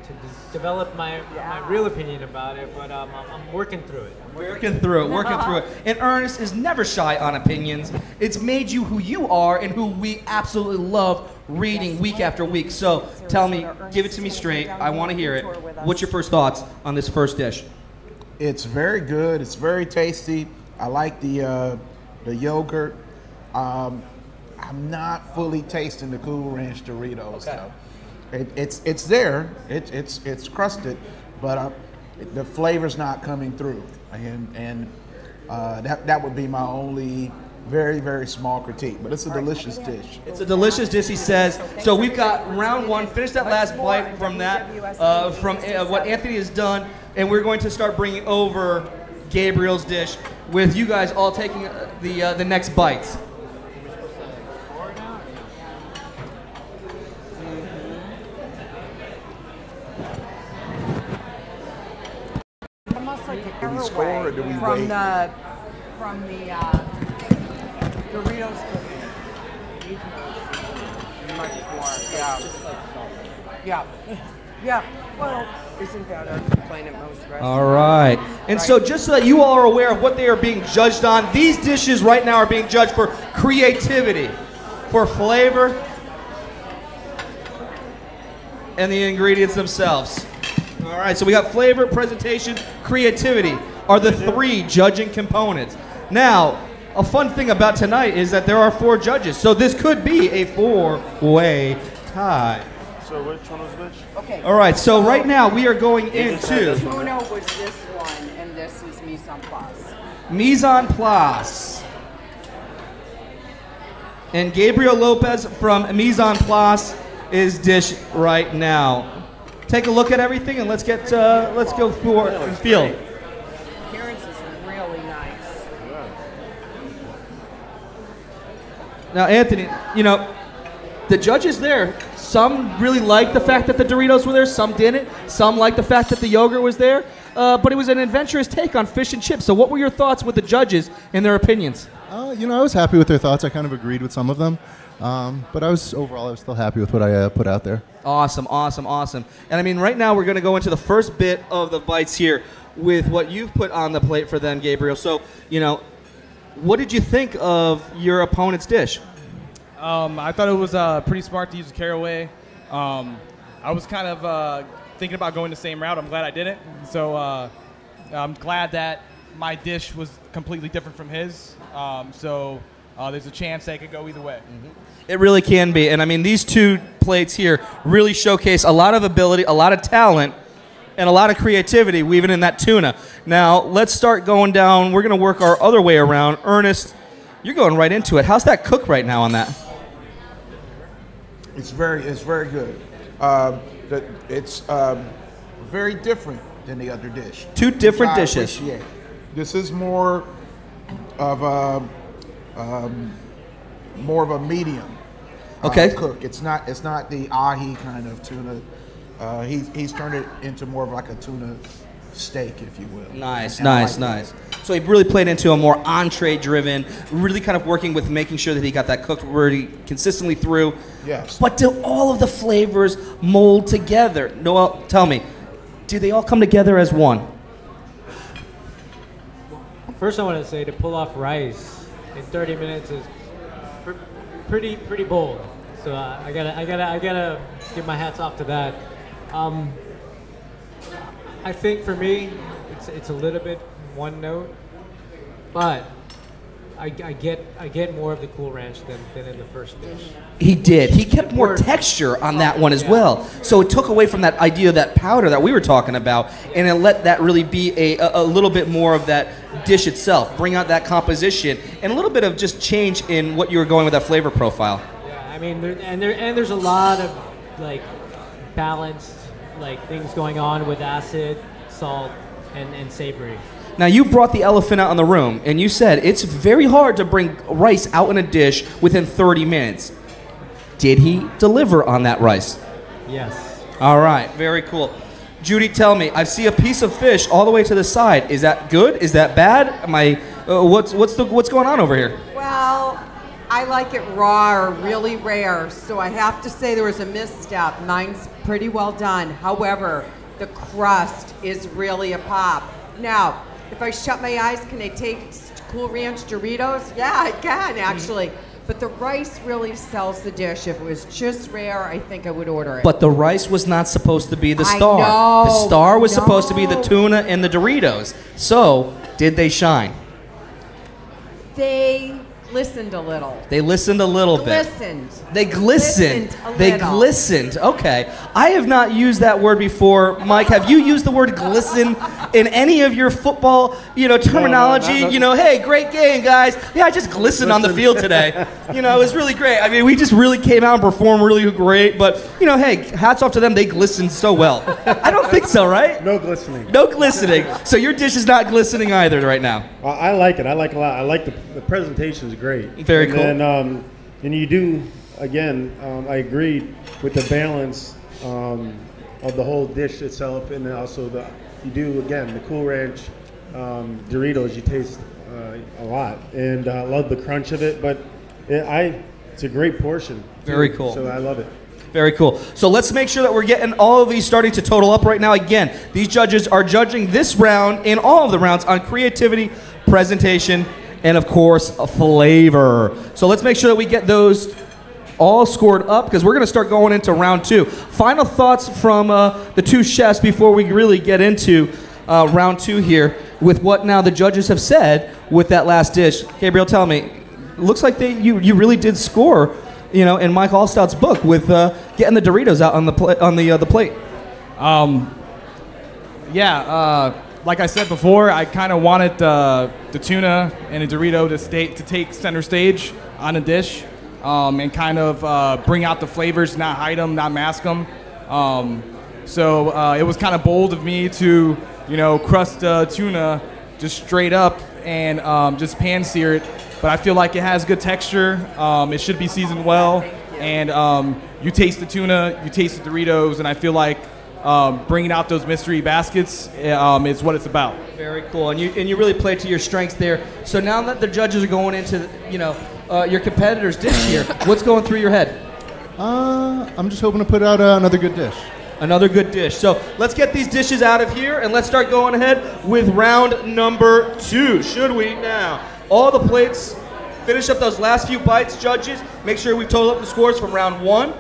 develop my real opinion about it, but I'm working through it. Working through it. And Ernest is never shy on opinions. It's made you who you are and who we absolutely love reading week after week. So tell me, give it to me straight. I want to hear it. What's your first thoughts on this first dish? It's very good. It's very tasty. I like the yogurt. I'm not fully tasting the Cool Ranch Doritos. Okay. So it's there. It's crusted, but the flavor's not coming through, and that would be my only very, very small critique. But it's a delicious dish. It's a delicious dish, he says. So we've got round one. Finish that last bite from that, from what Anthony has done, and we're going to start bringing over Gabriel's dish, with you guys all taking the next bites. Almost like an Do we score or do we wait? From the Doritos cookie. Much more, yeah. Yeah, well, isn't that our complaint at most restaurants? All right. And so just so that you all are aware of what they are being judged on, these dishes right now are being judged for creativity, for flavor, and the ingredients themselves. All right, so we got flavor, presentation, creativity are the 3 judging components. Now, a fun thing about tonight is that there are 4 judges, so this could be a 4-way tie. So which one was which? Okay. All right, so right now we are going into Tuna was this one, and this is mise en place. Mise en place. And Gabriel Lopez from Mise en place is dish right now. Take a look at everything and let's go for feel. Appearance is really nice. Now, Anthony, you know, the judges there, some really liked the fact that the Doritos were there, some didn't. Some liked the fact that the yogurt was there. But it was an adventurous take on fish and chips. So what were your thoughts with the judges and their opinions? You know, I was happy with their thoughts. I kind of agreed with some of them. But overall, I was still happy with what I put out there. Awesome, awesome, awesome. And I mean, right now we're going to go into the first bit of the bites here with what you've put on the plate for them, Gabriel. So, you know, what did you think of your opponent's dish? I thought it was pretty smart to use the caraway. I was kind of thinking about going the same route. I'm glad I didn't. So I'm glad that my dish was completely different from his. So there's a chance that it could go either way. It really can be. And I mean, these 2 plates here really showcase a lot of ability, a lot of talent, and a lot of creativity weaving in that tuna. Now, let's start going down. We're going to work our other way around. Ernest, you're going right into it. How's that cook right now on that? It's very good. It's very different than the other dish. 2 different dishes. Appreciate. This is more of a medium cook. It's not the ahi kind of tuna. He's turned it into more of like a tuna steak, if you will. Nice, And nice, nice. So he really played into a more entree-driven, really kind of working with making sure that he got that cooked really consistently through. Yes. But do all of the flavors mold together? Noel, tell me, do they all come together as one? First, I want to say to pull off rice in 30 minutes is pretty bold. So I gotta give my hats off to that. I think for me, it's a little bit one note, but I get more of the Cool Ranch than in the first dish. He did. He kept more texture on that one as well. So it took away from that idea of that powder that we were talking about, and it let that really be a little bit more of that dish itself, bring out that composition, and a little bit of just change in what you were going with that flavor profile. Yeah, I mean, there's a lot of like balanced like things going on with acid, salt, and savory. Now, you brought the elephant out in the room, and you said it's very hard to bring rice out in a dish within 30 minutes. Did he deliver on that rice? Yes. All right, very cool. Judy, tell me, I see a piece of fish all the way to the side. Is that good? Is that bad? Am I? What's going on over here? Well, I like it raw or really rare, so I have to say there was a misstep. Mine's pretty well done. However, the crust is really a pop. Now, if I shut my eyes, can I taste Cool Ranch Doritos? Yeah, I can actually. But the rice really sells the dish. If it was just rare, I think I would order it. But the rice was not supposed to be the star. I know, the star was supposed to be the tuna and the Doritos. So, did they shine? They listened a little. They listened a little bit. Glistened. They glistened. Glistened a They little. glistened. Okay. I have not used that word before. Mike, have you used the word glisten in any of your football, terminology? No. Hey, great game, guys. Yeah, I just glistened on the field today. It was really great. I mean, we just really came out and performed really great. But, hey, hats off to them. They glistened so well. I don't think so, right? No glistening. No glistening. So your dish is not glistening either right now. I like it. I like it a lot. I like the presentation is great. Very cool. And you do, again, I agree with the balance of the whole dish itself, and then also you do, again, the Cool Ranch Doritos, you taste a lot. And I love the crunch of it, but it's a great portion. Very cool. So I love it. Very cool. So let's make sure that we're getting all of these starting to total up right now. Again, these judges are judging this round and all of the rounds on creativity, presentation, and of course, a flavor. So let's make sure that we get those all scored up because we're going to start going into round 2. Final thoughts from the two chefs before we really get into round 2 here with what now the judges have said with that last dish. Gabriel, tell me, looks like you really did score, in Mike Allstout's book with getting the Doritos out on the plate. Like I said before, I kind of wanted the tuna and the Dorito to take center stage on a dish, and kind of bring out the flavors, not hide them, not mask them. So it was kind of bold of me to, crust tuna just straight up and just pan sear it. But I feel like it has good texture. It should be seasoned well, and you taste the tuna, you taste the Doritos, and I feel like bringing out those mystery baskets is what it's about. Very cool, and you really played to your strengths there. So now that the judges are going into your competitor's dish here, what's going through your head? I'm just hoping to put out another good dish. Another good dish. So let's get these dishes out of here and let's start going ahead with round number 2. Should we now? All the plates, finish up those last few bites, judges. Make sure we total up the scores from round 1.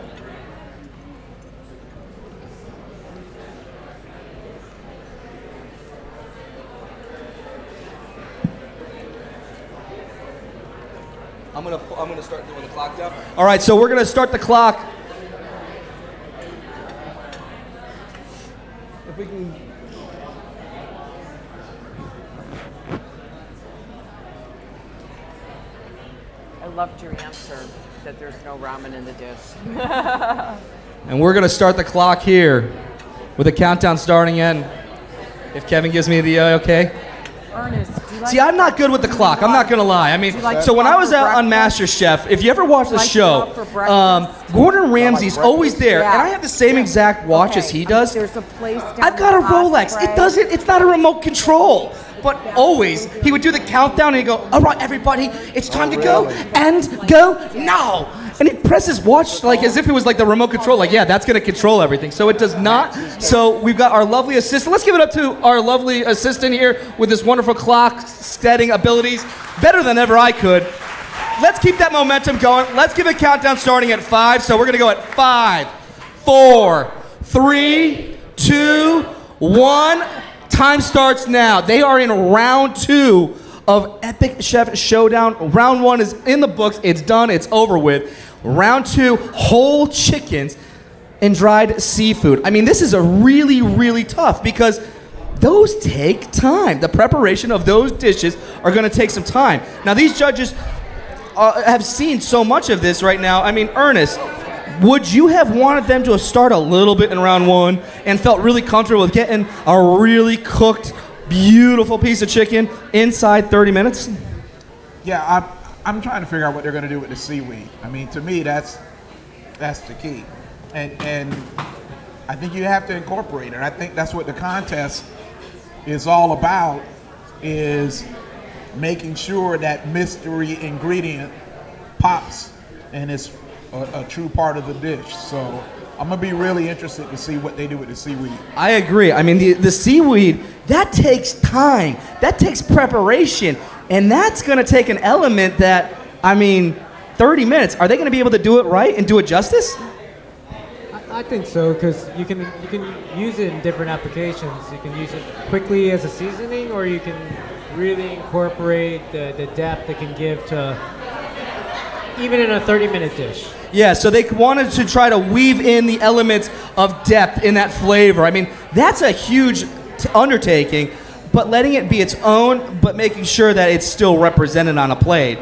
I'm gonna start doing the clock down. All right, so we're gonna start the clock. If we can. I loved your answer that there's no ramen in the dish. And we're gonna start the clock here with a countdown starting in. If Kevin gives me the okay. Ernest, do you like See, I'm not good with the clock. I'm not gonna lie. I mean, so when I was out on MasterChef, if you ever watch the show, Gordon Ramsay's always there, and I have the same exact watch as he does. There's a place down I've got a the Rolex. Osprey. It's not a remote control. But always, he would do the countdown and he'd go, all right, everybody, it's time to go, and go now. And he'd press his watch like as if it was like the remote control, like, yeah, that's gonna control everything. So it does not. So we've got our lovely assistant. Let's give it up to our lovely assistant here with this wonderful clock setting abilities. Better than ever I could. Let's keep that momentum going. Let's give a countdown starting at 5. So we're gonna go at 5, 4, 3, 2, 1. Time starts now. They are in round 2 of Epic Chef Showdown. Round 1 is in the books. It's done. It's over with. Round 2, whole chickens and dried seafood. I mean, this is a really, really tough because those take time. The preparation of those dishes are going to take some time. Now, these judges have seen so much of this right now. I mean, Ernest, would you have wanted them to start a little bit in round 1 and felt really comfortable with getting a really cooked, beautiful piece of chicken inside 30 minutes? Yeah, I'm trying to figure out what they're going to do with the seaweed. I mean, to me, that's the key. And I think you have to incorporate it. I think that's what the contest is all about, is making sure that mystery ingredient pops and is a true part of the dish. So I'm gonna be really interested to see what they do with the seaweed. I agree. I mean, the seaweed, that takes time. That takes preparation. And that's gonna take an element that, 30 minutes. Are they gonna be able to do it right and do it justice? I think so, because you can use it in different applications. You can use it quickly as a seasoning, or you can really incorporate the depth it can give to even in a 30-minute dish. Yeah, so they wanted to try to weave in the elements of depth in that flavor. I mean, that's a huge undertaking, but letting it be its own, but making sure that it's still represented on a plate.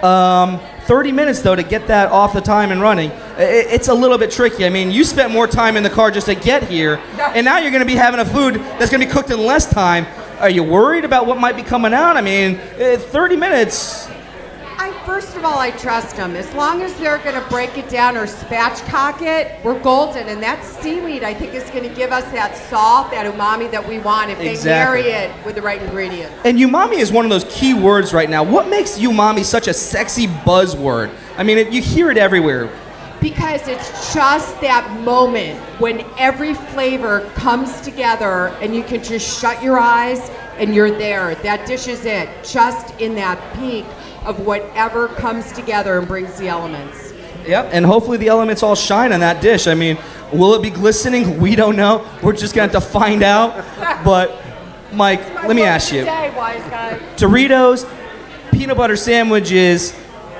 30 minutes, though, to get that off the time and running, it's a little bit tricky. I mean, you spent more time in the car just to get here, and now you're going to be having a food that's going to be cooked in less time. Are you worried about what might be coming out? I mean, 30 minutes... First of all, I trust them. As long as they're going to break it down or spatchcock it, we're golden. And that seaweed, I think, is going to give us that salt, that umami that we want if they marry it with the right ingredients. And umami is one of those key words right now. What makes umami such a sexy buzzword? I mean, you hear it everywhere. Because it's just that moment when every flavor comes together and you can just shut your eyes and you're there. That dish is it, just in that peak of whatever comes together and brings the elements. Yep, and hopefully the elements all shine on that dish. I mean, will it be glistening? We don't know. We're just going to have to find out. But, Mike, let me ask you. Today, wise guy. Doritos peanut butter sandwich is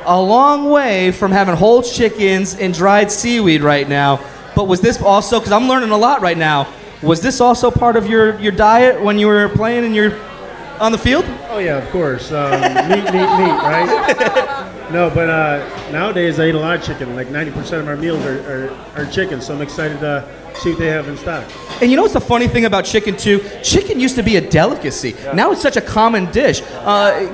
a long way from having whole chickens and dried seaweed right now. But was this also, because I'm learning a lot right now, was this also part of your diet when you were playing and you're on the field? Oh yeah, of course. Meat, right? No, but nowadays I eat a lot of chicken. Like 90% of our meals are chicken, so I'm excited to see what they have in stock. And you know what's the funny thing about chicken too? Chicken used to be a delicacy. Yeah. Now it's such a common dish.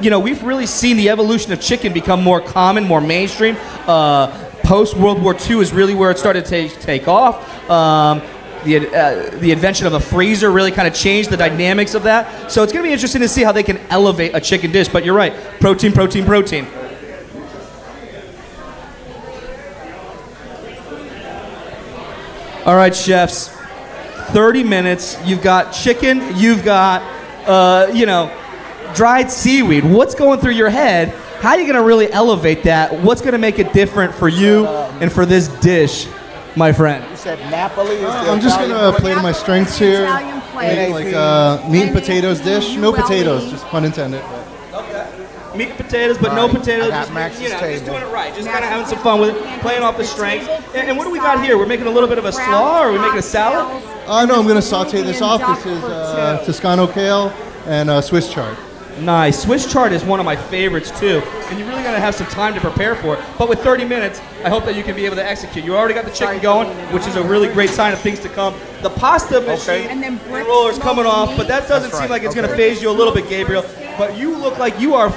You know, we've really seen the evolution of chicken become more common, more mainstream. Post World War II is really where it started to take off. The invention of a freezer really kind of changed the dynamics of that. So it's going to be interesting to see how they can elevate a chicken dish. But you're right, protein, protein, protein. All right, chefs, 30 minutes. You've got chicken, you've got, you know, dried seaweed. What's going through your head? How are you going to really elevate that? What's going to make it different for you and for this dish, my friend? You said Napoli? I'm just going to play to my strengths here. Make like meat and potatoes dish. No potatoes, just pun intended. Meat and potatoes, but no potatoes. Just, you know, just doing it right. Just kind of having some fun with it, playing off the strengths. And what do we got here? We're making a little bit of a slaw, or are we making a salad? No, I'm going to saute this off. This is Toscano kale and Swiss chard. Nice. Swiss chard is one of my favorites too, and you're really going to have some time to prepare for it. But with 30 minutes, I hope that you can be able to execute. You already got the chicken going, which is a really great sign of things to come. The pasta machine and roller's coming off, but that doesn't seem like it's going to phase you a little bit, Gabriel. But you look like you are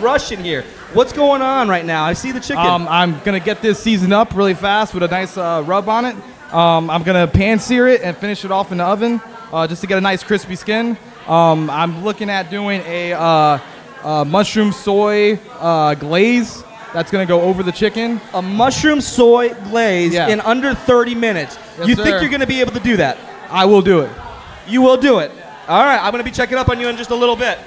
rushing here. What's going on right now? I see the chicken. I'm going to get this seasoned up really fast with a nice rub on it. I'm going to pan sear it and finish it off in the oven just to get a nice crispy skin. I'm looking at doing a mushroom soy glaze that's going to go over the chicken. A mushroom soy glaze in under 30 minutes. Yes, you sir. think you're going to be able to do that? I will do it. You will do it. All right, I'm going to be checking up on you in just a little bit.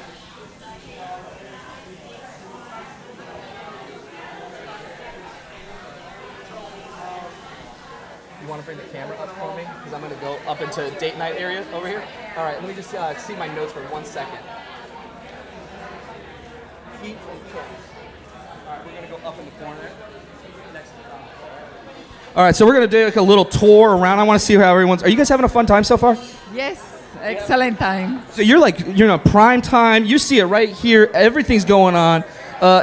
You want to bring the camera up for me? Because I'm going to go up into date night area over here. All right, let me just see my notes for 1 second. Heat and cook. All right, we're going to go up in the corner. Next to the All right, so we're going to do like a little tour around. I want to see how everyone's... Are you guys having a fun time so far? Yes, excellent time. So you're in a prime time. You see it right here. Everything's going on.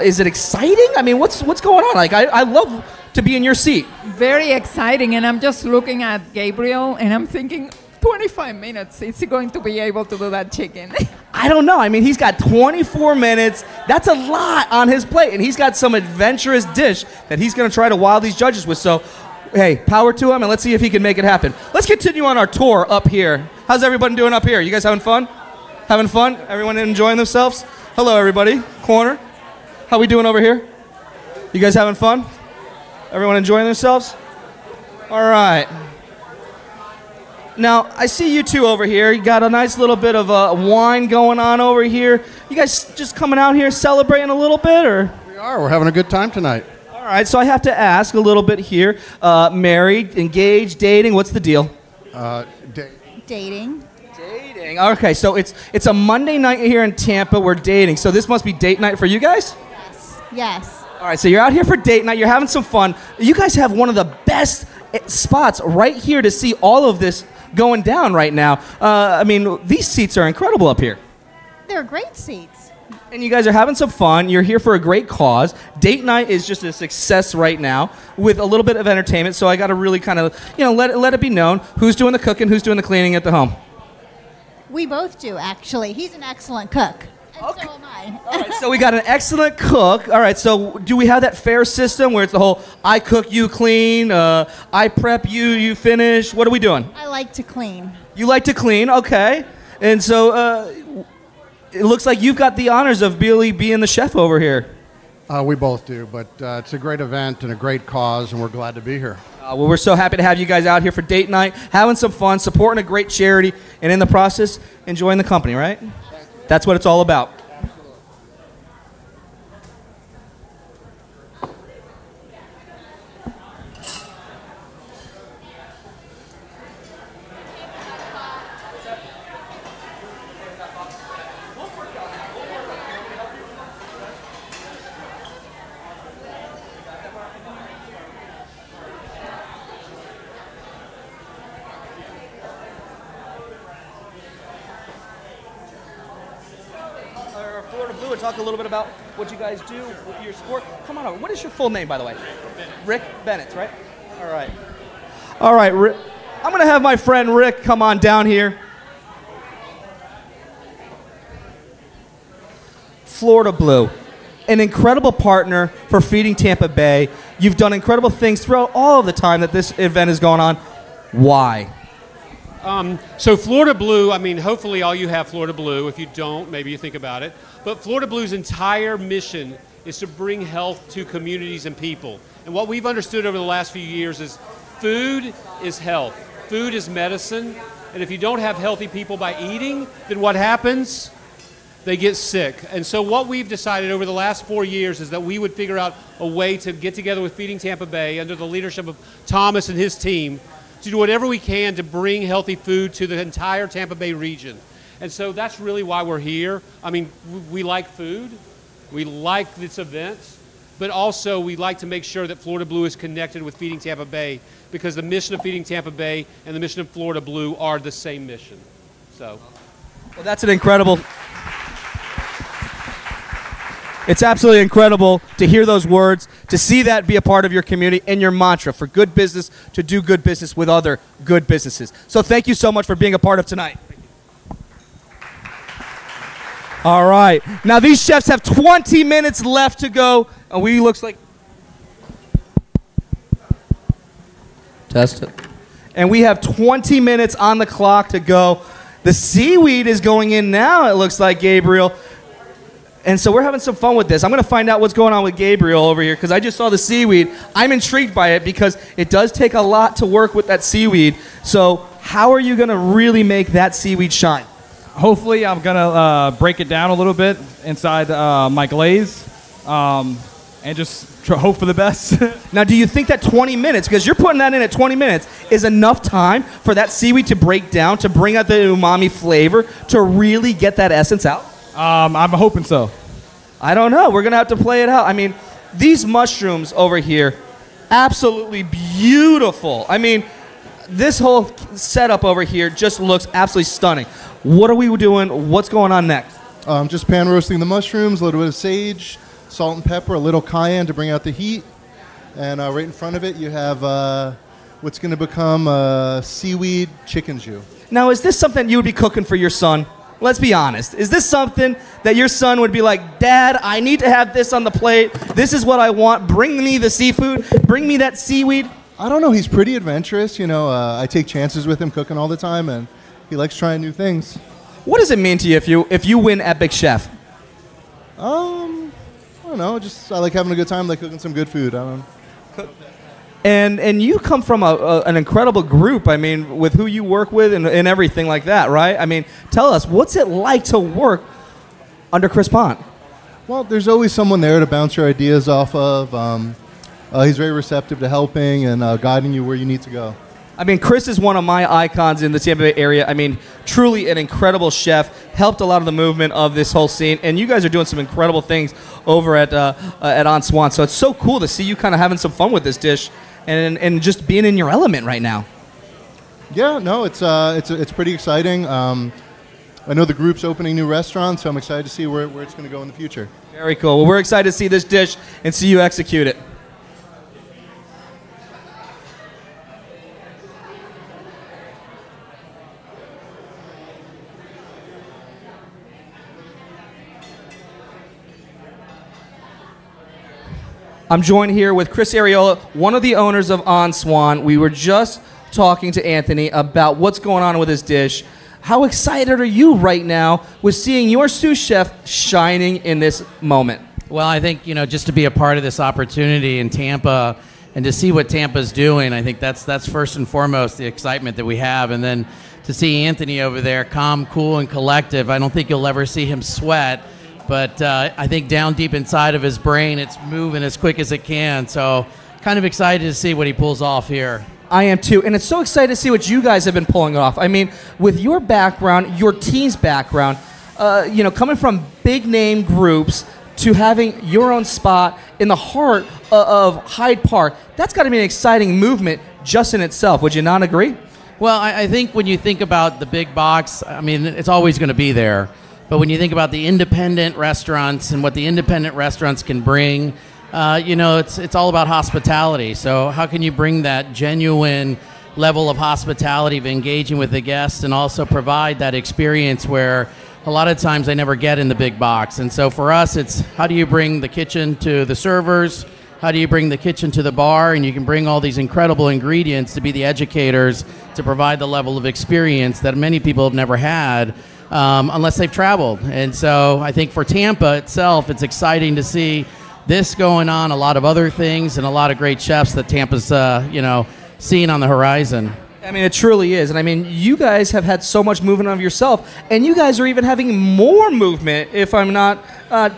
Is it exciting? I mean, what's going on? Like, I love to be in your seat. Very exciting, and I'm just looking at Gabriel, and I'm thinking, 25 minutes, is he going to be able to do that chicken? I don't know. I mean, he's got 24 minutes. That's a lot on his plate, and he's got some adventurous dish that he's going to try to wow these judges with. So, hey, power to him, and let's see if he can make it happen. Let's continue on our tour up here. How's everybody doing up here? You guys having fun? Having fun? Everyone enjoying themselves? Hello, everybody. Corner. How we doing over here? You guys having fun? Everyone enjoying themselves? All right. Now, I see you two over here. You got a nice little bit of wine going on over here. You guys just coming out here celebrating a little bit, or? We are. We're having a good time tonight. All right, so I have to ask a little bit here. Married, engaged, dating, what's the deal? Dating. Dating. Okay, so it's a Monday night here in Tampa. We're dating. So this must be date night for you guys? Yes. All right, so you're out here for date night. You're having some fun. You guys have one of the best spots right here to see all of this going down right now. I mean, these seats are incredible up here. They're great seats. And you guys are having some fun. You're here for a great cause. Date night is just a success right now with a little bit of entertainment. So I got to really kind of, let it be known who's doing the cooking, who's doing the cleaning at the home. We both do, actually. He's an excellent cook. And so am I. All right, so we got an excellent cook. All right, so do we have that fair system where it's the whole I cook, you clean, I prep, you finish? What are we doing? I like to clean. You like to clean, okay. And so it looks like you've got the honors of Billy being the chef over here. We both do, but it's a great event and a great cause, and we're glad to be here. Well, we're so happy to have you guys out here for date night, having some fun, supporting a great charity, and in the process, enjoying the company, right? That's what it's all about. Talk a little bit about what you guys do with your sport. Come on over. What is your full name, by the way? Rick Bennett, right? All right. All right, Rick. I'm going to have my friend Rick come on down here. Florida Blue, an incredible partner for Feeding Tampa Bay. You've done incredible things throughout all of the time that this event is going on. Why? So Florida Blue, I mean, hopefully all you have Florida Blue. If you don't, maybe you think about it. But Florida Blue's entire mission is to bring health to communities and people. And what we've understood over the last few years is food is health. Food is medicine. And if you don't have healthy people by eating, then what happens? They get sick. And so what we've decided over the last 4 years is that we would figure out a way to get together with Feeding Tampa Bay under the leadership of Thomas and his team to do whatever we can to bring healthy food to the entire Tampa Bay region. And so that's really why we're here. I mean, we like food, we like this event, but also we like to make sure that Florida Blue is connected with Feeding Tampa Bay, because the mission of Feeding Tampa Bay and the mission of Florida Blue are the same mission. So, well, that's an incredible... It's absolutely incredible to hear those words, to see that be a part of your community and your mantra for good business, to do good business with other good businesses. So thank you so much for being a part of tonight. All right. Now these chefs have 20 minutes left to go. And we looks like... Test it. And we have 20 minutes on the clock to go. The seaweed is going in now, it looks like, Gabriel. And so we're having some fun with this. I'm going to find out what's going on with Gabriel over here, because I just saw the seaweed. I'm intrigued by it because it does take a lot to work with that seaweed. So how are you going to really make that seaweed shine? Hopefully, I'm going to break it down a little bit inside my glaze and just hope for the best. Now, do you think that 20 minutes, because you're putting that in at 20 minutes, is enough time for that seaweed to break down, to bring out the umami flavor, to really get that essence out? I'm hoping so. I don't know. We're going to have to play it out. I mean, these mushrooms over here, absolutely beautiful. I mean, this whole setup over here just looks absolutely stunning. What are we doing? What's going on next? Just pan roasting the mushrooms, a little bit of sage, salt and pepper, a little cayenne to bring out the heat. And right in front of it, you have what's going to become seaweed chicken jus. Now, is this something you would be cooking for your son? Let's be honest. Is this something that your son would be like, Dad, I need to have this on the plate. This is what I want. Bring me the seafood. Bring me that seaweed. I don't know. He's pretty adventurous. You know, I take chances with him cooking all the time, and he likes trying new things. What does it mean to you if you win Epic Chef? I don't know. Just I like having a good time, like cooking some good food. I don't know. And you come from an incredible group, I mean, with who you work with and everything like that, right? I mean, tell us, what's it like to work under Chris Pont? Well, there's always someone there to bounce your ideas off of. He's very receptive to helping and guiding you where you need to go. I mean, Chris is one of my icons in the Tampa Bay area. I mean, truly an incredible chef, helped a lot of the movement of this whole scene, and you guys are doing some incredible things over at On Swann. So it's so cool to see you kind of having some fun with this dish and just being in your element right now. Yeah, no, it's pretty exciting. I know the group's opening new restaurants, so I'm excited to see where it's going to go in the future. Very cool. Well, we're excited to see this dish and see you execute it. I'm joined here with Chris Ariola, one of the owners of On Swann. We were just talking to Anthony about what's going on with his dish. How excited are you right now with seeing your sous chef shining in this moment? Well, I think, just to be a part of this opportunity in Tampa and to see what Tampa's doing, I think that's first and foremost the excitement that we have. And then to see Anthony over there, calm, cool, and collective, I don't think you'll ever see him sweat. But I think down deep inside of his brain, it's moving as quick as it can. So kind of excited to see what he pulls off here. I am too, and it's so exciting to see what you guys have been pulling off. I mean, with your background, your team's background, coming from big name groups to having your own spot in the heart of Hyde Park, that's got to be an exciting movement just in itself. Would you not agree? Well, I think when you think about the big box, I mean, it's always going to be there. But when you think about the independent restaurants and what the independent restaurants can bring, it's all about hospitality. So how can you bring that genuine level of hospitality, of engaging with the guests, and also provide that experience where a lot of times they never get in the big box? And so for us, it's how do you bring the kitchen to the servers? How do you bring the kitchen to the bar? And you can bring all these incredible ingredients to be the educators to provide the level of experience that many people have never had. Unless they've traveled. And so I think for Tampa itself, it's exciting to see this going on, a lot of other things, and a lot of great chefs that Tampa's, seeing on the horizon. I mean, it truly is. And I mean, you guys have had so much movement of yourself, and you guys are even having more movement, if I'm not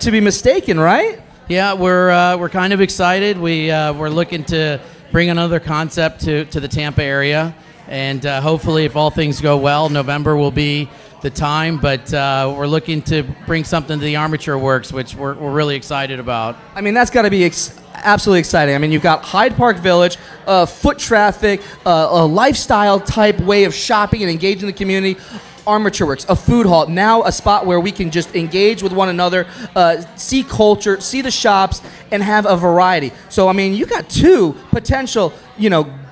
to be mistaken, right? Yeah, we're kind of excited. We're looking to bring another concept to the Tampa area. And hopefully, if all things go well, November will be the time, but we're looking to bring something to the Armature Works, which we're really excited about. I mean, that's got to be absolutely exciting. I mean, you've got Hyde Park Village, foot traffic, a lifestyle type way of shopping and engaging the community. Armature Works, a food hall, now a spot where we can just engage with one another, see culture, see the shops, and have a variety. So, I mean, you got two potential,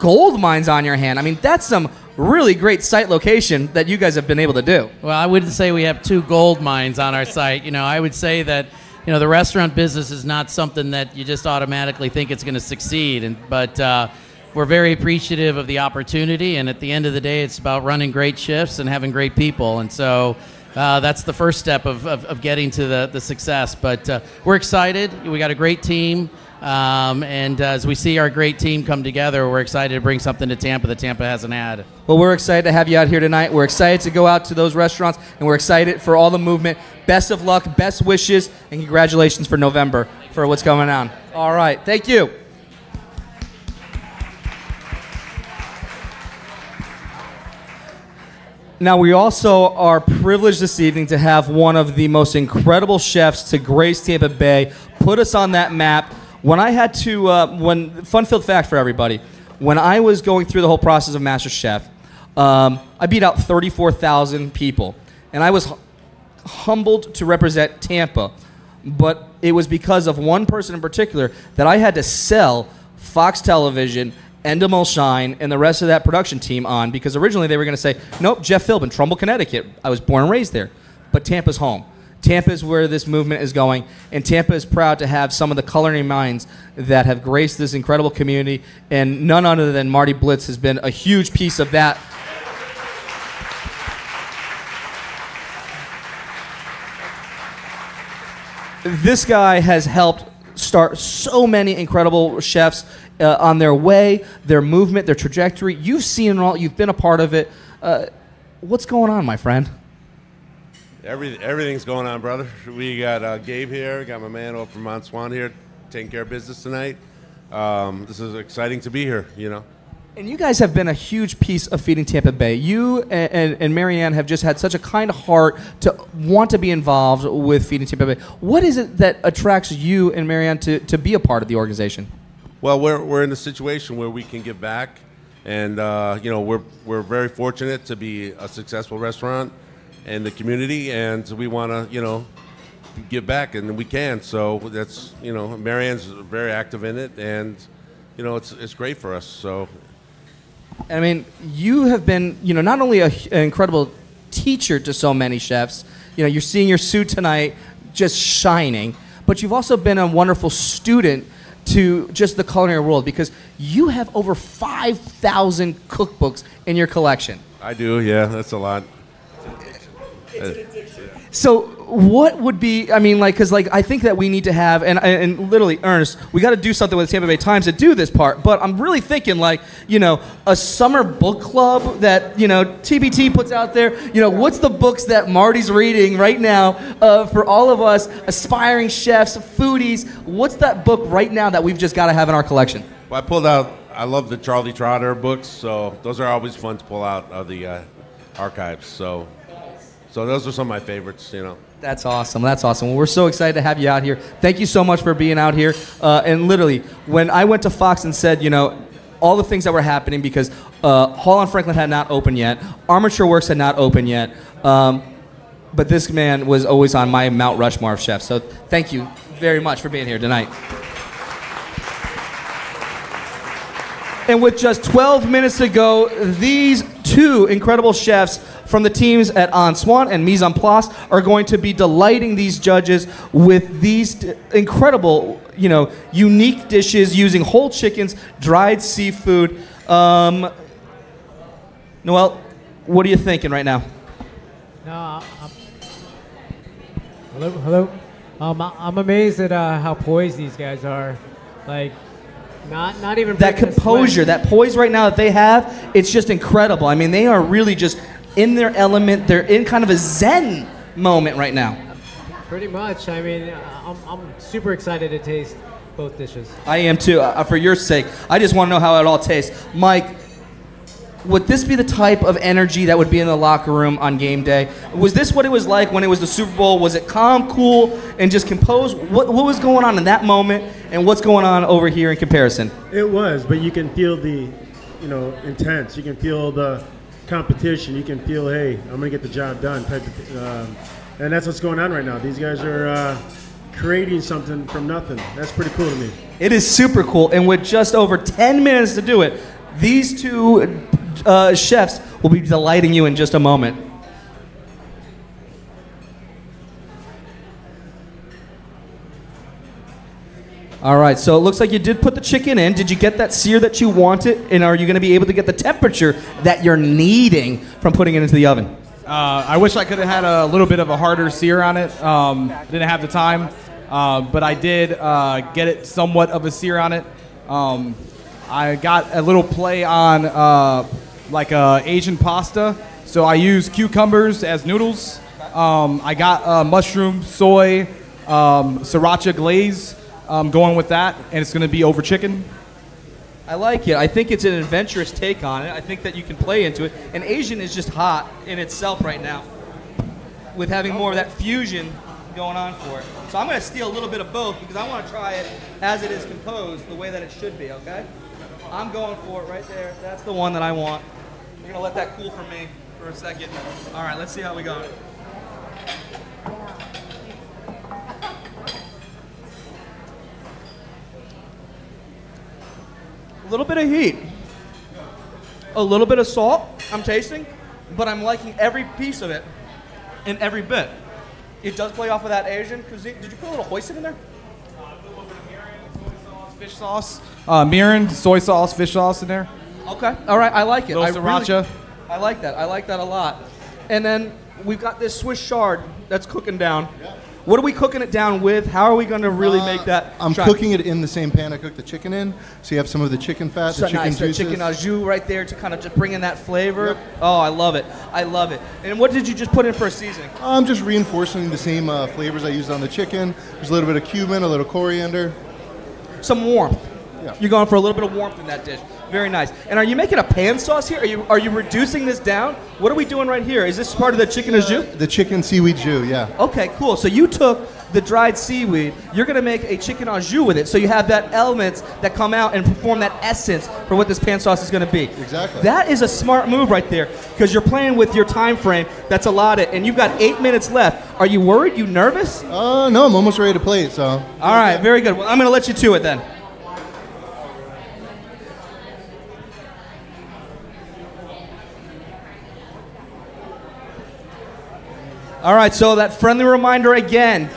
gold mines on your hand. I mean, that's some really great site location that you guys have been able to do. Well, I wouldn't say we have two gold mines on our site. I would say that, the restaurant business is not something that you just automatically think it's going to succeed. But we're very appreciative of the opportunity. And at the end of the day, it's about running great shifts and having great people. And so that's the first step of getting to the success. But we're excited. We got a great team. And as we see our great team come together, we're excited to bring something to Tampa that Tampa hasn't had. Well, we're excited to have you out here tonight. We're excited to go out to those restaurants, and we're excited for all the movement. Best of luck, best wishes, and congratulations for November for what's going on. All right. Thank you. Now, we also are privileged this evening to have one of the most incredible chefs to grace Tampa Bay, put us on that map. When I had to, fun-filled fact for everybody, when I was going through the whole process of MasterChef, I beat out 34,000 people. And I was humbled to represent Tampa. But it was because of one person in particular that I had to sell Fox Television, Endemol Shine, and the rest of that production team on, because originally they were going to say, nope, Jeff Philbin, Trumbull, Connecticut. I was born and raised there. But Tampa's home. Tampa is where this movement is going, and Tampa is proud to have some of the culinary minds that have graced this incredible community, and none other than Marty Blitz has been a huge piece of that. This guy has helped start so many incredible chefs on their way, their movement, their trajectory. You've seen it all. You've been a part of it. What's going on, my friend? Everything's going on, brother. We got Gabe here, got my man over from Swann here, taking care of business tonight. This is exciting to be here, And you guys have been a huge piece of feeding Tampa Bay. You and Marianne have just had such a kind heart to want to be involved with feeding Tampa Bay. What is it that attracts you and Marianne to be a part of the organization? Well, we're in a situation where we can give back, and we're very fortunate to be a successful restaurant in the community, and we want to give back, and we can. So that's Marianne's very active in it, and it's great for us. So. I mean, you have been, not only an incredible teacher to so many chefs, you're seeing your suit tonight just shining, but you've also been a wonderful student to just the culinary world, because you have over 5,000 cookbooks in your collection. I do, yeah, that's a lot. So what would be, I mean, like, because, like, I think that we need to have, and literally, Ernest, we got to do something with the Tampa Bay Times to do this part, but I'm really thinking, like, you know, a summer book club that, you know, TBT puts out there. You know, what's the books that Marty's reading right now for all of us aspiring chefs, foodies? What's that book right now that we've just got to have in our collection? Well, I pulled out, I love the Charlie Trotter books, so those are always fun to pull out of the archives. So those are some of my favorites, you know. That's awesome. That's awesome. Well, we're so excited to have you out here. Thank you so much for being out here. And literally, when I went to Fox and said, you know, all the things that were happening, because Hall on Franklin had not opened yet, Armature Works had not opened yet, but this man was always on my Mount Rushmore of chefs. So thank you very much for being here tonight. And with just 12 minutes to go, these two incredible chefs from the teams at Swann and Mise are going to be delighting these judges with these incredible, you know, unique dishes using whole chickens, dried seafood. Noel, what are you thinking right now? No, hello. I'm amazed at how poised these guys are. Like, not even that composure, that poise right now that they have, it's just incredible. I mean, they are really just in their element. They're in kind of a zen moment right now. Pretty much. I mean, I'm super excited to taste both dishes. I am too, for your sake. I just want to know how it all tastes. Mike, would this be the type of energy that would be in the locker room on game day? Was this what it was like when it was the Super Bowl? Was it calm, cool, and just composed? What was going on in that moment, and what's going on over here in comparison? It was, but you can feel the, you know, intense. You can feel the competition. You can feel, hey, I'm gonna get the job done type of, and that's what's going on right now. These guys are creating something from nothing. That's pretty cool to me. It is super cool, and with just over 10 minutes to do it, these two chefs will be delighting you in just a moment. All right, so it looks like you did put the chicken in. Did you get that sear that you wanted? And are you going to be able to get the temperature that you're needing from putting it into the oven? I wish I could have had a little bit of a harder sear on it. Didn't have the time, but I did get it somewhat of a sear on it. I got a little play on like Asian pasta, so I use cucumbers as noodles. I got mushroom, soy, sriracha glaze going with that, and it's going to be over chicken. I like it. I think it's an adventurous take on it. I think that you can play into it. And Asian is just hot in itself right now, with having more of that fusion going on for it. So I'm going to steal a little bit of both because I want to try it as it is composed, the way that it should be, okay? I'm going for it right there. That's the one that I want. We're going to let that cool for me for a second. All right, let's see how we go. A little bit of heat. A little bit of salt I'm tasting, but I'm liking every piece of it and every bit. It does play off of that Asian cuisine. Did you put a little hoisin in there? Fish sauce, mirin, soy sauce, fish sauce in there. Okay, all right, I like it. Little sriracha. I like that. I like that a lot. And then we've got this Swiss chard that's cooking down. What are we cooking it down with? How are we going to really make that? I'm cooking it in the same pan I cooked the chicken in, so you have some of the chicken fat, the chicken nice, juices. The chicken au jus right there to kind of just bring in that flavor. Yep. Oh, I love it. I love it. And what did you just put in for a seasoning? I'm just reinforcing the same flavors I used on the chicken. There's a little bit of cumin, a little coriander. Some warmth. Yeah. You're going for a little bit of warmth in that dish. Very nice. And are you making a pan sauce here? Are you reducing this down? What are we doing right here? Is this part of the chicken au jus? The chicken seaweed jus, yeah. Okay, cool. So you took the dried seaweed, you're going to make a chicken au jus with it, so you have that elements that come out and perform that essence for what this pan sauce is going to be. Exactly. That is a smart move right there, because you're playing with your time frame that's allotted, and you've got 8 minutes left. Are you worried? You nervous? No, I'm almost ready to play it, so. All right, very good. Well, I'm going to let you to it then. All right, so that friendly reminder again,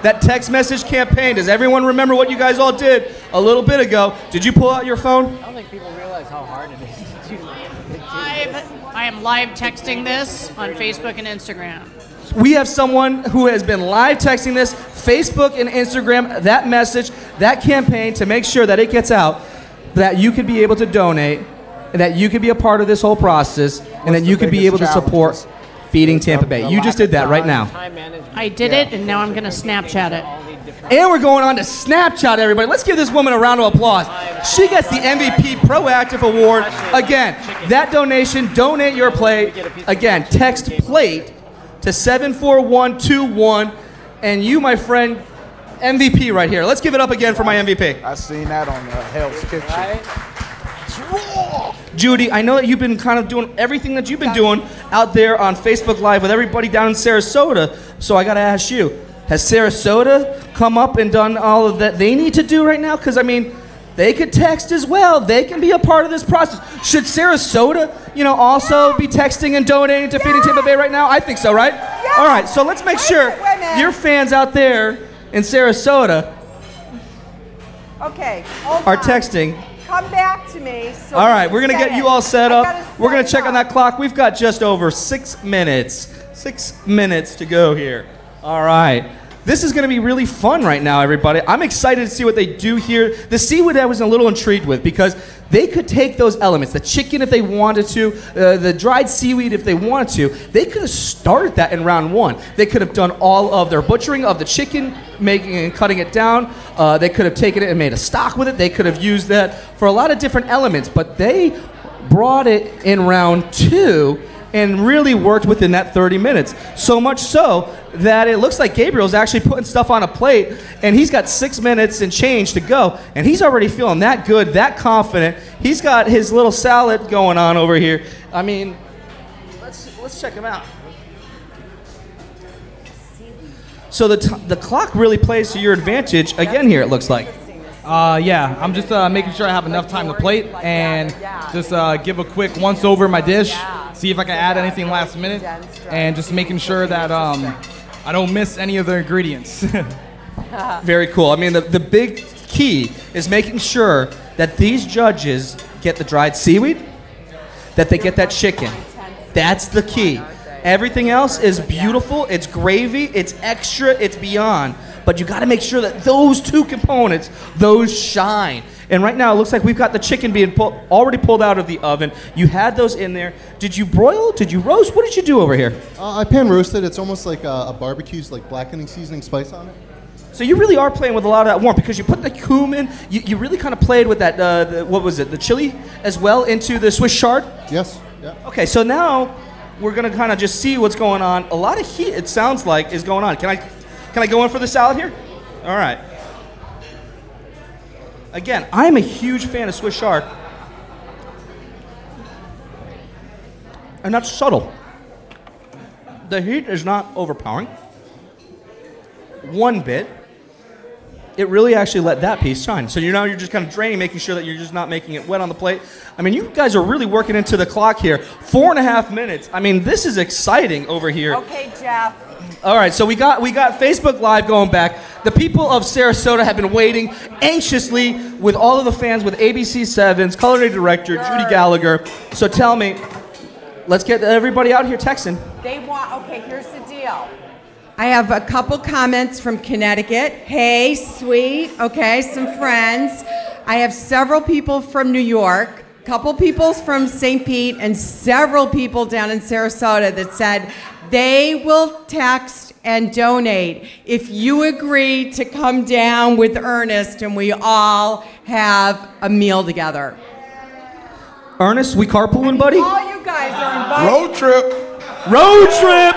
that text message campaign. Does everyone remember what you guys all did a little bit ago? Did you pull out your phone? I don't think people realize how hard it is to do. I am live texting this on Facebook and Instagram. We have someone who has been live texting this, Facebook and Instagram, that message, that campaign to make sure that it gets out, that you could be able to donate, and that you could be a part of this whole process, and that you could be able to support Feeding Tampa Bay. You just did that right now. I did it, and now I'm going to Snapchat it. And we're going on to Snapchat, everybody. Let's give this woman a round of applause. She gets the MVP Proactive Award. Again, that donation, donate your plate. Again, text plate to 74121. And you, my friend, MVP right here. Let's give it up again for my MVP. I seen that on Hell's Kitchen. Judy, I know that you've been kind of doing everything that you've been doing out there on Facebook Live with everybody down in Sarasota. So I got to ask you, has Sarasota come up and done all of that they need to do right now? Because, I mean, they could text as well. They can be a part of this process. Should Sarasota, also be texting and donating to Feeding Tampa Bay right now? I think so, right? Yeah. All right, so let's make sure your fans out there in Sarasota are texting. Come back to me. So all right, we're going to get you all set up. We're going to check on that clock. We've got just over 6 minutes. 6 minutes to go here. All right. This is going to be really fun right now, everybody. I'm excited to see what they do here. The seaweed I was a little intrigued with because they could take those elements, the chicken if they wanted to, the dried seaweed if they wanted to. They could have started that in round one. They could have done all of their butchering of the chicken, making and cutting it down. They could have taken it and made a stock with it. They could have used that for a lot of different elements, but they brought it in round two and really worked within that 30 minutes. So much so that it looks like Gabriel's actually putting stuff on a plate, and he's got 6 minutes and change to go, and he's already feeling that good, that confident. He's got his little salad going on over here. I mean, let's check him out. So the clock really plays to your advantage again here, it looks like. Yeah, I'm just making sure I have enough time to plate and just give a quick once over my dish, see if I can add anything last minute, and just making sure that I don't miss any of the ingredients. Very cool. I mean, the big key is making sure that these judges get the dried seaweed, that they get that chicken. That's the key. Everything else is beautiful, it's gravy, it's extra, it's beyond. But you got to make sure that those two components, those shine. And right now, it looks like we've got the chicken being already pulled out of the oven. You had those in there. Did you broil? Did you roast? What did you do over here? I pan roasted. It's almost like a barbecue's like blackening seasoning spice on it. So you really are playing with a lot of that warmth because you put the cumin. You really kind of played with that. What was it? The chili as well into the Swiss chard. Yes. Yeah. Okay. So now we're gonna kind of just see what's going on. A lot of heat. It sounds like is going on. Can I go in for the salad here? All right. Again, I'm a huge fan of Swiss chard. And that's subtle. The heat is not overpowering. One bit. It really actually let that piece shine. So you're just kind of draining, making sure that you're just not making it wet on the plate. I mean, you guys are really working into the clock here. 4.5 minutes. I mean, this is exciting over here. Okay, Jeff. All right, so we got Facebook Live going back. The people of Sarasota have been waiting anxiously with all of the fans, with ABC7's culinary director, Judy Gallagher. So tell me, let's get everybody out here texting. Okay, here's the deal. I have a couple comments from Connecticut. Hey, sweet. Okay, some friends. I have several people from New York, a couple people from St. Pete, and several people down in Sarasota that said they will text and donate if you agree to come down with Ernest and we all have a meal together. Ernest, we carpooling, buddy? All you guys are invited. Road trip. Road trip.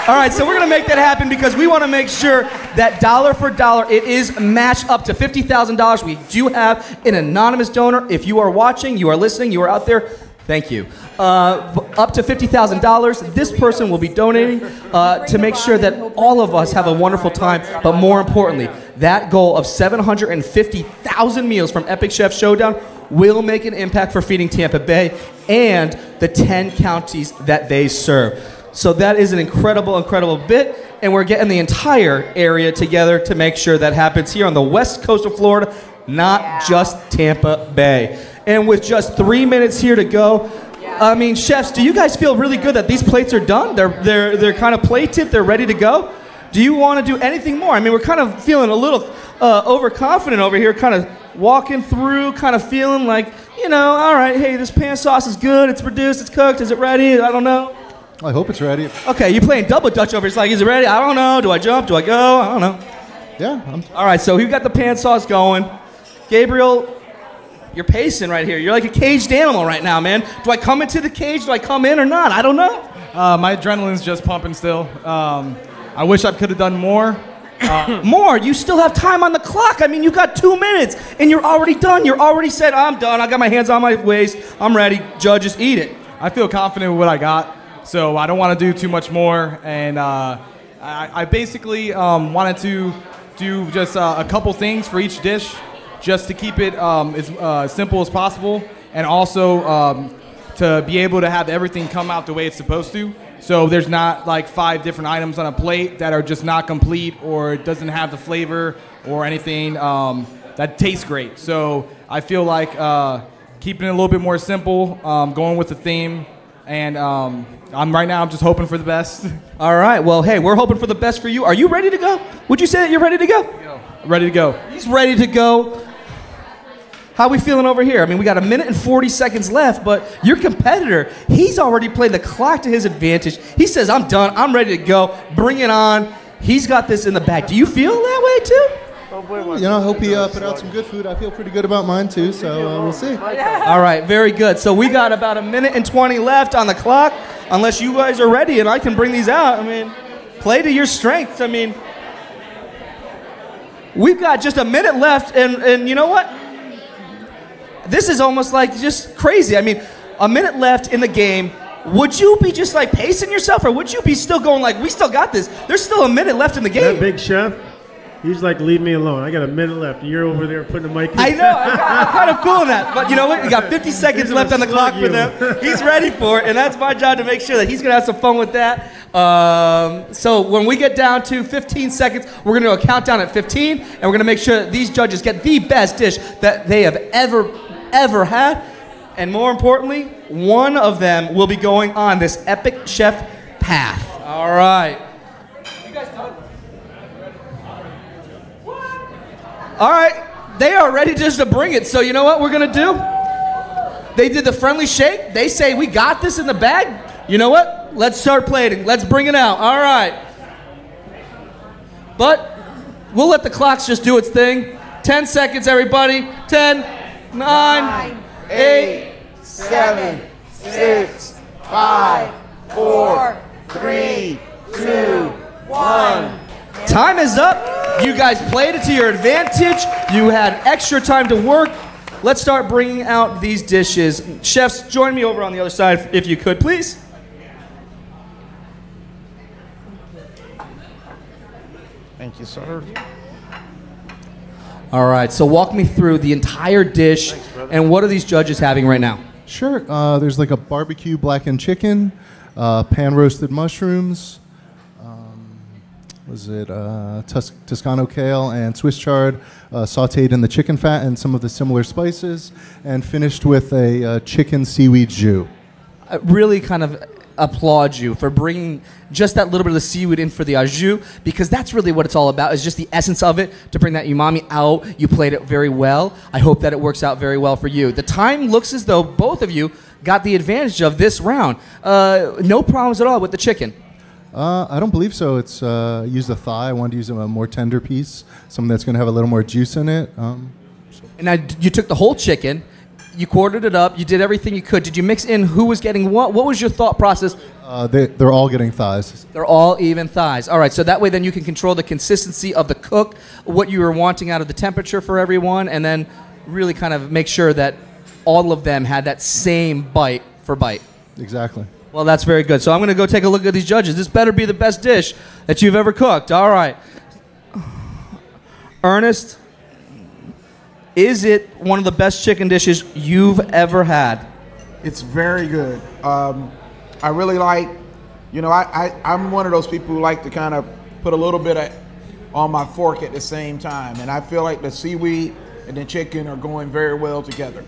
All right, so we're going to make that happen because we want to make sure that dollar for dollar, it is matched up to $50,000. We do have an anonymous donor. If you are watching, you are listening, you are out there, thank you. Up to $50,000. This person will be donating to make sure that all of us have a wonderful time. But more importantly, that goal of 750,000 meals from Epic Chef Showdown will make an impact for Feeding Tampa Bay and the 10 counties that they serve. So that is an incredible, incredible bit. And we're getting the entire area together to make sure that happens here on the west coast of Florida, not just Tampa Bay. And with just 3 minutes here to go, I mean, chefs, do you guys feel really good that these plates are done? They're kind of plated, they're ready to go? Do you want to do anything more? I mean, we're kind of feeling a little overconfident over here, kind of walking through, kind of feeling like, you know, all right, hey, this pan sauce is good, it's reduced, it's cooked, is it ready? I don't know. I hope it's ready. Okay, you're playing double dutch over here. It's like, is it ready? I don't know. Do I jump? Do I go? I don't know. Yeah. All right, so we've got the pan sauce going. Gabriel, you're pacing right here. You're like a caged animal right now, man. Do I come into the cage? Do I come in or not? I don't know. My adrenaline's just pumping still. I wish I could have done more. More? You still have time on the clock. I mean, you got 2 minutes, and you're already done. You're already said, I'm done. I got my hands on my waist. I'm ready. Judges, eat it. I feel confident with what I got, so I don't want to do too much more. And I basically wanted to do just a couple things for each dish, just to keep it as simple as possible, and also to be able to have everything come out the way it's supposed to. So there's not like 5 different items on a plate that are just not complete, or it doesn't have the flavor or anything that tastes great. So I feel like keeping it a little bit more simple, going with the theme, and I'm just hoping for the best. All right, well, hey, we're hoping for the best for you. Are you ready to go? Would you say that you're ready to go? Ready to go. He's ready to go. How we feeling over here? I mean, we got 1 minute and 40 seconds left, but your competitor, he's already played the clock to his advantage. He says, I'm done, I'm ready to go, bring it on. He's got this in the bag. Do you feel that way too? You know, I hope he put out some good food. I feel pretty good about mine too, so we'll see. All right, very good. So we got about 1 minute and 20 left on the clock, unless you guys are ready and I can bring these out. I mean, play to your strengths. I mean, we've got just 1 minute left, and you know what? This is almost like just crazy. I mean, 1 minute left in the game. Would you be just like pacing yourself, or would you be still going like, we still got this? There's still 1 minute left in the game. That big chef, he's like, leave me alone. I got 1 minute left. You're over there putting the mic in. I know. I'm kind of feeling that. But you know what? You got 50 seconds left on the clock for them. He's ready for it, and that's my job to make sure that he's going to have some fun with that. So when we get down to 15 seconds, we're going to do a countdown at 15, and we're going to make sure that these judges get the best dish that they have ever had. And more importantly, one of them will be going on this epic chef path. All right. You guys done? All right. They are ready just to bring it. So you know what we're going to do? They did the friendly shake. They say, we got this in the bag. You know what? Let's start plating. Let's bring it out. All right. But we'll let the clocks just do its thing. 10 seconds, everybody. 10, 9, 8, 7, 6, 5, 4, 3, 2, 1. Time is up. You guys played it to your advantage. You had extra time to work. Let's start bringing out these dishes. Chefs, join me over on the other side if you could, please. Thank you, sir. All right, so walk me through the entire dish. Thanks, and what are these judges having right now? Sure. There's like a barbecue blackened chicken, pan roasted mushrooms, Toscano kale and Swiss chard sauteed in the chicken fat and some of the similar spices, and finished with a chicken seaweed jus. I really kind of applaud you for bringing just that little bit of the seaweed in for the au jus, because that's really what it's all about, is just the essence of it, to bring that umami out. You played it very well. I hope that it works out very well for you. The time looks as though both of you got the advantage of this round. No problems at all with the chicken. I don't believe so. It's used a thigh. I wanted to use a more tender piece, something that's going to have a little more juice in it. And now you took the whole chicken, you quartered it up, you did everything you could. Did you mix in who was getting what? What was your thought process? They're all getting thighs. They're all even thighs. All right, so that way then you can control the consistency of the cook, what you were wanting out of the temperature for everyone, and then really kind of make sure that all of them had that same bite for bite. Exactly. Well, that's very good. So I'm going to go take a look at these judges. This better be the best dish that you've ever cooked. All right. Ernest, is it one of the best chicken dishes you've ever had? It's very good. I really like, you know, I'm one of those people who like to kind of put a little bit on my fork at the same time. And I feel like the seaweed and the chicken are going very well together.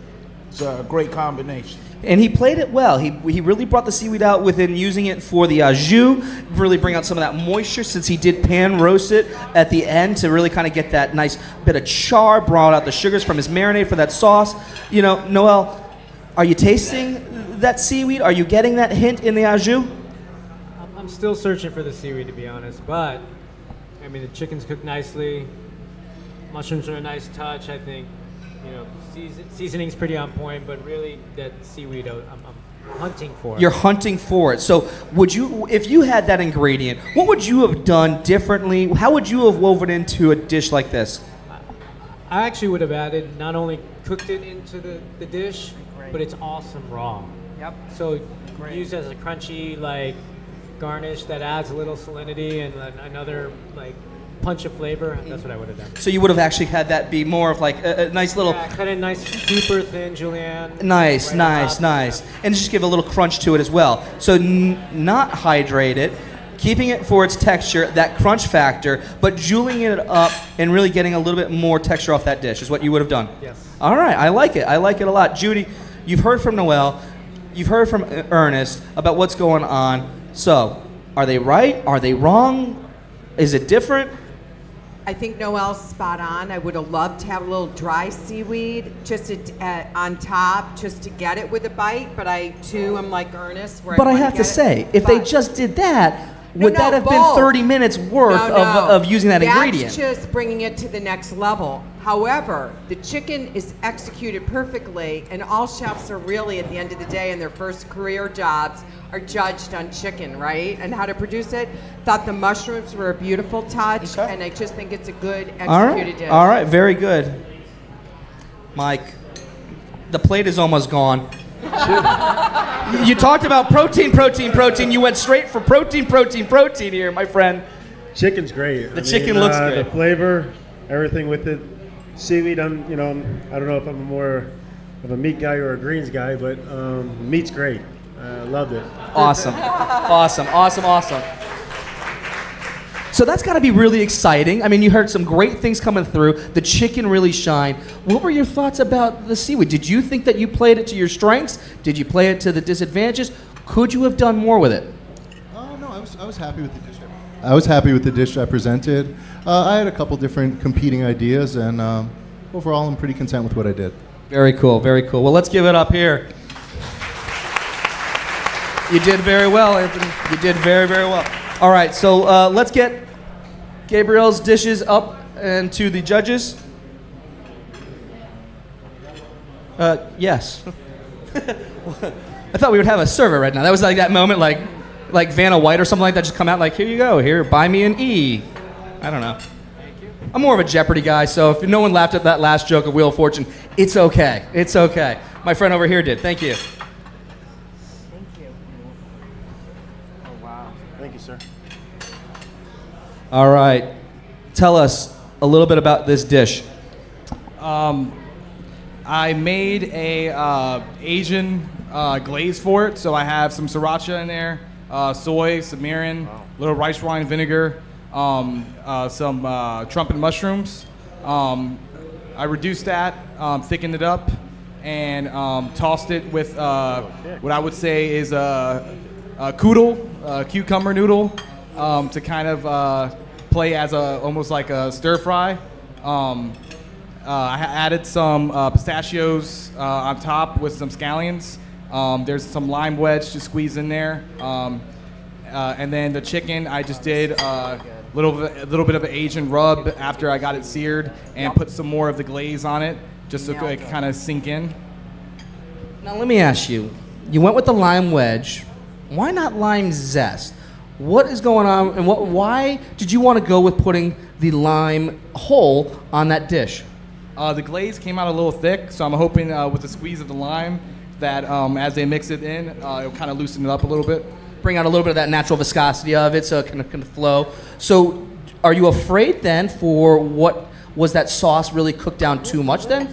It's a great combination. And he played it well. He really brought the seaweed out within using it for the au jus, really bring out some of that moisture since he did pan roast it at the end to really kind of get that nice bit of char, brought out the sugars from his marinade for that sauce. You know, Noel, are you tasting that seaweed? Are you getting that hint in the au jus? I'm still searching for the seaweed, to be honest, but I mean the chicken's cooked nicely. Mushrooms are a nice touch, I think. You know, seasoning's pretty on point, but really that seaweed I'm hunting for. You're hunting for it. So would you, if you had that ingredient, what would you have done differently? How would you have woven into a dish like this? I actually would have added, not only cooked it into the dish, but it's awesome raw. Yep. So used as a crunchy like garnish that adds a little salinity and another like punch of flavor. That's what I would have done. So you would have actually had that be more of like a nice little... Yeah, kind of nice, super thin julienne. Nice, right nice. And just give a little crunch to it as well. So not hydrate it, keeping it for its texture, that crunch factor, but julieing it up and really getting a little bit more texture off that dish is what you would have done. Yes. All right, I like it. I like it a lot. Judy, you've heard from Noel, you've heard from Ernest about what's going on. So, are they right? Are they wrong? Is it different? I think Noel's spot on. I would have loved to have a little dry seaweed just on top, just to get it with a bite. But I too am like Ernest. Where But I wanna have to get say, it. if they But- just did that, No, would no, that have both. been 30 minutes worth No, of using that ingredient? That's just bringing it to the next level. However, the chicken is executed perfectly, and all chefs are really, at the end of the day, in their first career jobs, are judged on chicken, right? And how to produce it. Thought the mushrooms were a beautiful touch, and I just think it's a good executed dish. All right, very good. Mike, the plate is almost gone. You talked about protein. You went straight for protein here, my friend. Chicken's great. The chicken looks great. The flavor, everything with it. Seaweed, I don't know if I'm more of a meat guy or a greens guy, but meat's great. Loved it. Awesome. So that's got to be really exciting. I mean, you heard some great things coming through. The chicken really shined. What were your thoughts about the seaweed? Did you think that you played it to your strengths? Did you play it to the disadvantages? Could you have done more with it? Oh no, I was happy with the dish. I was happy with the dish I presented. I had a couple different competing ideas, and overall, I'm pretty content with what I did. Very cool, very cool. Well, let's give it up here. You did very well, Anthony. You did very, very well. All right, so let's get Gabriel's dishes up and to the judges. Yes. I thought we would have a server right now. That was like that moment, like Vanna White or something like that, just come out like, here you go, here, buy me an E. I don't know. I'm more of a Jeopardy guy, so if no one laughed at that last joke of Wheel of Fortune, it's okay. It's okay. My friend over here did. Thank you. Thank you, sir. All right. Tell us a little bit about this dish. I made a Asian glaze for it, so I have some sriracha in there, soy, some mirin, little rice wine vinegar, some trumpet mushrooms. I reduced that, thickened it up, and tossed it with what I would say is a cucumber noodle, to kind of play as almost like a stir fry. I added some pistachios on top with some scallions. There's some lime wedge to squeeze in there. And then the chicken, I just did a little bit of an Asian rub after I got it seared, and put some more of the glaze on it just so it could kind of sink in. Now let me ask you, you went with the lime wedge. Why not lime zest? What is going on, and why did you want to go with putting the lime whole on that dish? The glaze came out a little thick, so I'm hoping with the squeeze of the lime that as they mix it in, it'll kind of loosen it up a little bit. Bring out a little bit of that natural viscosity of it so it can flow. So are you afraid then for what was that sauce really cooked down too much then?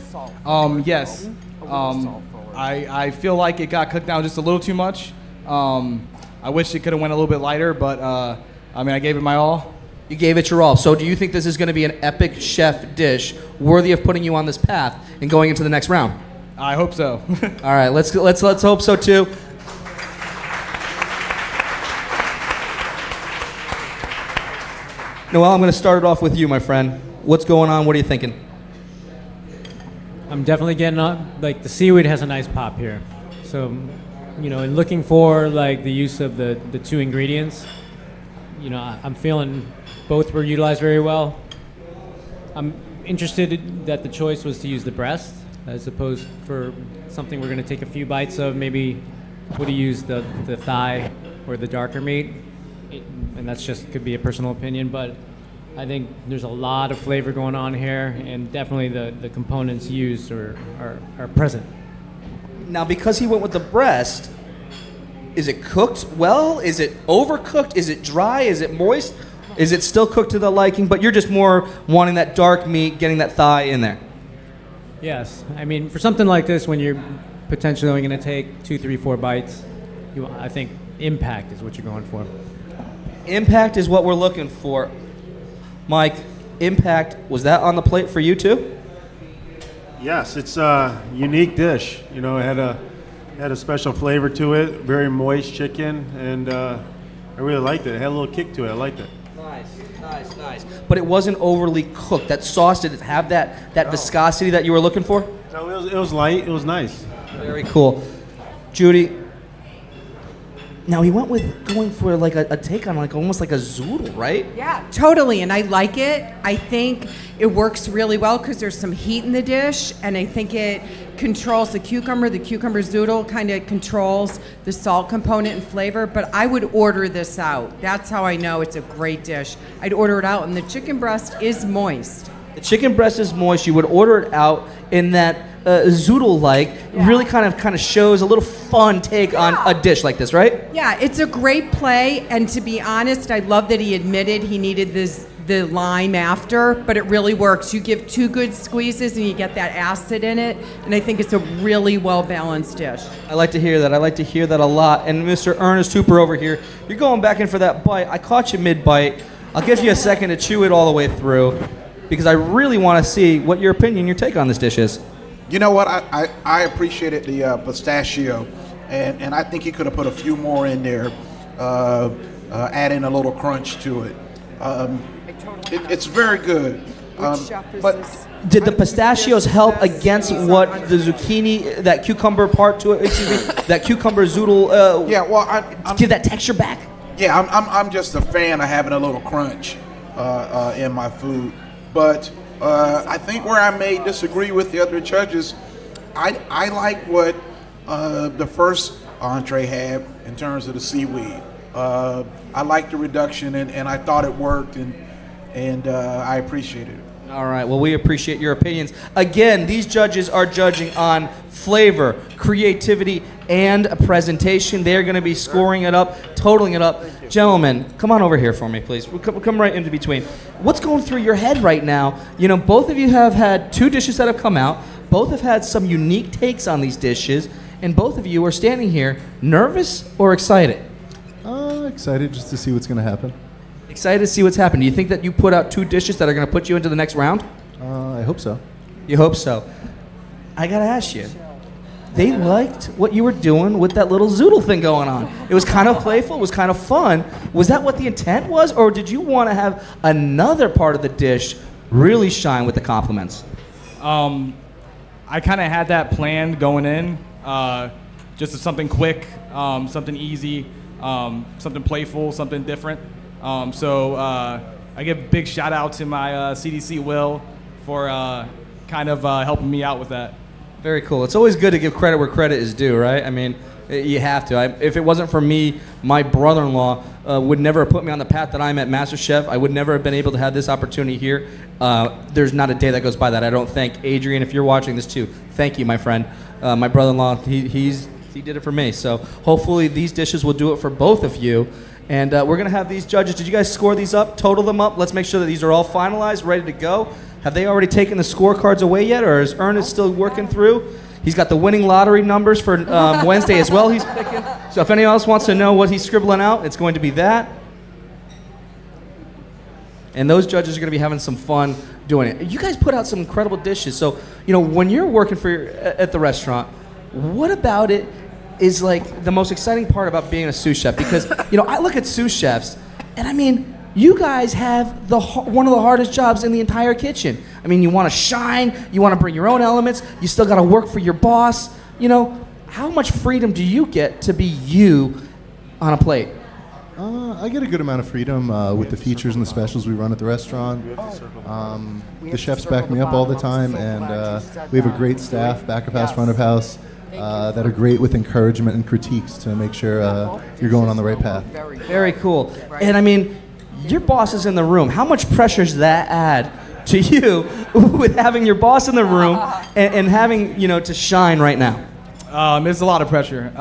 Yes. I feel like it got cooked down just a little too much. I wish it could have went a little bit lighter, but I mean, I gave it my all. You gave it your all. So do you think this is going to be an epic chef dish worthy of putting you on this path and going into the next round? I hope so. All right, let's hope so too. Noel, I'm going to start it off with you, my friend. What's going on? What are you thinking? I'm definitely getting on, like the seaweed has a nice pop here. So, you know, in looking for like the use of the two ingredients, you know, I'm feeling both were utilized very well. I'm interested that the choice was to use the breast as opposed for something we're going to take a few bites of. Maybe would have used the thigh or the darker meat. And that's just could be a personal opinion, but I think there's a lot of flavor going on here, and definitely the components used are present. Now, because he went with the breast, is it cooked well? Is it overcooked? Is it dry? Is it moist? Is it still cooked to the liking? But you're just more wanting that dark meat, getting that thigh in there. Yes, I mean, for something like this, when you're potentially only going to take 2, 3, 4 bites, I think impact is what you're going for. Impact is what we're looking for. Mike, impact, was that on the plate for you too? Yes, it's a unique dish. You know, it had a special flavor to it, very moist chicken, and I really liked it. It had a little kick to it. I liked it. Nice. But it wasn't overly cooked. That sauce, did it have that viscosity that you were looking for? No, it was light. It was nice. Very cool. Judy, now he went with going for like a take on like almost like a zoodle, right? Yeah, totally, and I like it. I think it works really well because there's some heat in the dish, and I think it controls the cucumber. The cucumber zoodle kind of controls the salt component and flavor, but I would order this out. That's how I know it's a great dish. I'd order it out, and the chicken breast is moist. The chicken breast is moist. You would order it out in that zoodle-like, really kind of shows a little fun take on a dish like this, right? Yeah, it's a great play, and to be honest, I love that he admitted he needed the lime after, but it really works. You give 2 good squeezes and you get that acid in it, and I think it's a really well-balanced dish. I like to hear that. I like to hear that a lot. And Mr. Ernest Hooper over here, you're going back in for that bite. I caught you mid-bite. I'll give you a second to chew it all the way through because I really want to see what your opinion, your take on this dish is. You know what? I appreciated the pistachio, and I think he could have put a few more in there, adding a little crunch to it. It's very good. But did the pistachios help against what the zucchini, that cucumber part to it, excuse me, that cucumber zoodle? Yeah, well, I'm give that texture back. Yeah, I'm just a fan of having a little crunch in my food, but. I think where I may disagree with the other judges, I like what the first entree had in terms of the seaweed. I like the reduction, and I thought it worked, and I appreciated it. All right, well, we appreciate your opinions. Again, these judges are judging on flavor, creativity, and presentation. They're going to be scoring it up, totaling it up. Gentlemen, come on over here for me, please. We'll come right into between. What's going through your head right now? You know, both of you have had 2 dishes that have come out. Both have had some unique takes on these dishes, and both of you are standing here nervous or excited? Excited just to see what's going to happen. Excited to see what's happened. Do you think that you put out 2 dishes that are going to put you into the next round? I hope so. You hope so. I got to ask you. They liked what you were doing with that little zoodle thing going on. It was kind of playful. It was kind of fun. Was that what the intent was, or did you want to have another part of the dish really shine with the compliments? I kind of had that planned going in, just as something quick, something easy, something playful, something different. So I give a big shout out to my CDC Will for kind of helping me out with that. Very cool. It's always good to give credit where credit is due, right? I mean, you have to. If it wasn't for me, my brother-in-law would never have put me on the path that I'm at MasterChef. I would never have been able to have this opportunity here. There's not a day that goes by that I don't thank Adrian. If you're watching this too, thank you, my friend. My brother-in-law, he did it for me. So hopefully these dishes will do it for both of you. And we're going to have these judges. Did you guys score these up, total them up? Let's make sure that these are all finalized, ready to go. Have they already taken the scorecards away yet, or is Ernest still working through? He's got the winning lottery numbers for Wednesday as well he's picking. So if anyone else wants to know what he's scribbling out, it's going to be that. And those judges are going to be having some fun doing it. You guys put out some incredible dishes. So, you know, when you're working at the restaurant, what about it is like the most exciting part about being a sous chef? Because, you know, I look at sous chefs, and I mean, you guys have one of the hardest jobs in the entire kitchen. I mean, you want to shine, you want to bring your own elements, you still got to work for your boss. You know, how much freedom do you get to be you on a plate? I get a good amount of freedom with the features and the specials we run at the restaurant. The chefs back me up all the time, and we have a great staff, back of house, front of house, that are great with encouragement and critiques to make sure you're going on the right path. Very cool. And I mean, your boss is in the room. How much pressure does that add to you with having your boss in the room and having, you know, to shine right now? It's a lot of pressure.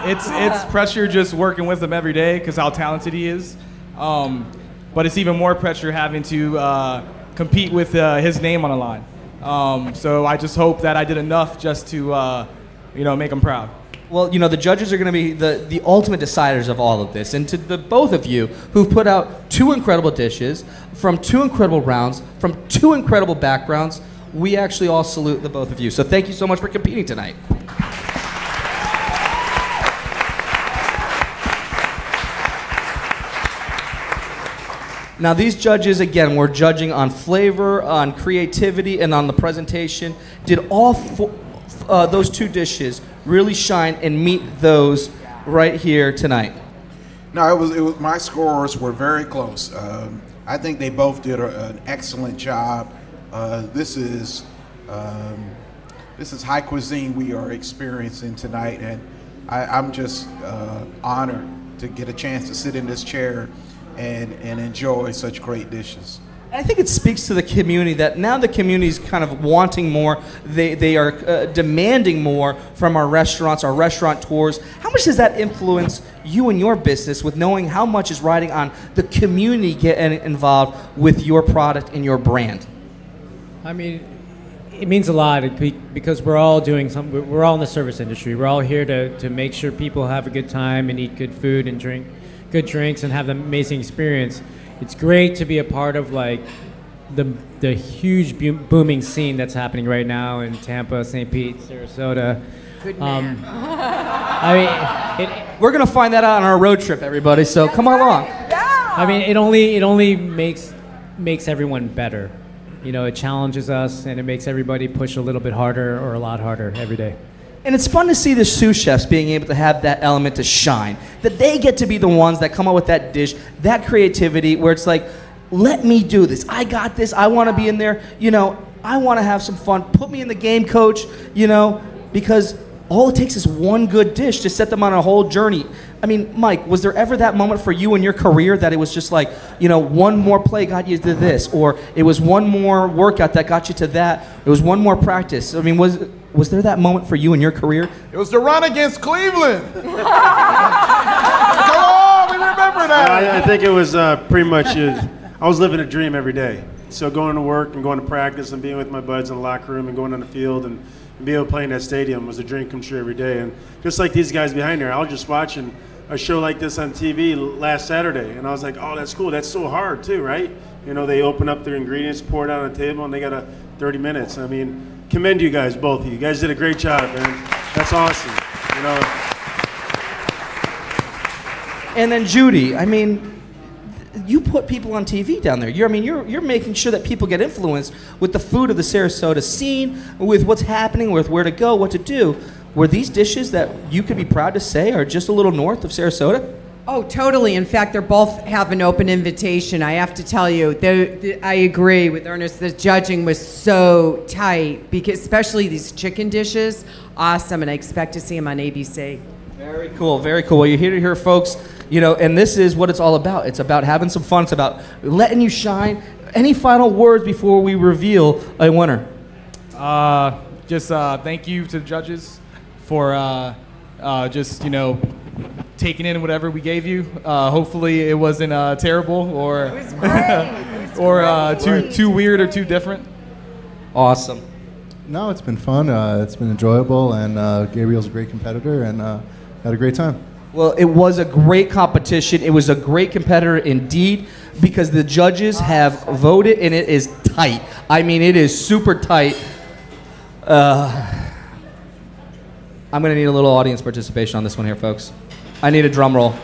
It's pressure just working with him every day because how talented he is. But it's even more pressure having to compete with his name on the line. So I just hope that I did enough just to, you know, make him proud. Well, you know, the judges are going to be the ultimate deciders of all of this. And to the both of you who've put out 2 incredible dishes from 2 incredible rounds, from 2 incredible backgrounds, we actually all salute the both of you. So thank you so much for competing tonight. Now, these judges, again, were judging on flavor, on creativity, and on the presentation. Did all those 2 dishes really shine and meet those right here tonight? No, it was my scores were very close. I think they both did an excellent job. This is high cuisine we are experiencing tonight, and I'm just honored to get a chance to sit in this chair and enjoy such great dishes. I think it speaks to the community that now the community is kind of wanting more. They are demanding more from our restaurants, our restaurateurs. How much does that influence you and your business with knowing how much is riding on the community getting involved with your product and your brand? I mean, it means a lot because we're all doing something. We're all in the service industry. We're all here to make sure people have a good time and eat good food and drink good drinks and have an amazing experience. It's great to be a part of like the huge booming scene that's happening right now in Tampa, St. Pete, Sarasota. Good man. I mean, we're gonna find that out on our road trip, everybody. So come along. Yeah. I mean, it only makes everyone better. You know, it challenges us and it makes everybody push a little bit harder or a lot harder every day. And it's fun to see the sous chefs being able to have that element to shine, that they get to be the ones that come up with that dish, that creativity where it's like, let me do this. I got this. I want to be in there. You know, I want to have some fun. Put me in the game, coach, you know, because all it takes is one good dish to set them on a whole journey. I mean, Mike, was there ever that moment for you in your career that it was just like, you know, one more play got you to this, or it was one more workout that got you to that, it was one more practice? I mean, was there that moment for you in your career? It was the run against Cleveland. Come on, we remember that. I think it was pretty much, I was living a dream every day. So going to work and going to practice and being with my buds in the locker room and going on the field and being able to play in that stadium was a dream come true every day. And just like these guys behind there, I was just watching a show like this on TV last Saturday, and I was like, oh, that's cool. That's so hard too, right? You know, they open up their ingredients, pour it out on the table, and they got 30 minutes. I mean, commend you guys, both of you. You guys did a great job, man. That's awesome, you know. And then Judy, I mean, you put people on TV down there. You're making sure that people get influenced with the food of the Sarasota scene, with what's happening, with where to go, what to do. Were these dishes that you could be proud to say are just a little north of Sarasota? Oh, totally. In fact, they both have an open invitation. I have to tell you, I agree with Ernest. The judging was so tight, because especially these chicken dishes, awesome, and I expect to see them on ABC. Very cool, very cool. Well, you're here to hear, folks. You know, and this is what it's all about. It's about having some fun. It's about letting you shine. Any final words before we reveal a winner? Just thank you to the judges for just, you know, taking in whatever we gave you. Hopefully it wasn't terrible or It was great. or too weird or too different. Awesome. No, it's been fun. It's been enjoyable, and Gabriel's a great competitor, and had a great time. Well, it was a great competition. It was a great competitor indeed, because the judges have voted, and it is tight. tight. I mean, it is super tight. I'm going to need a little audience participation on this one here, folks. I need a drum roll.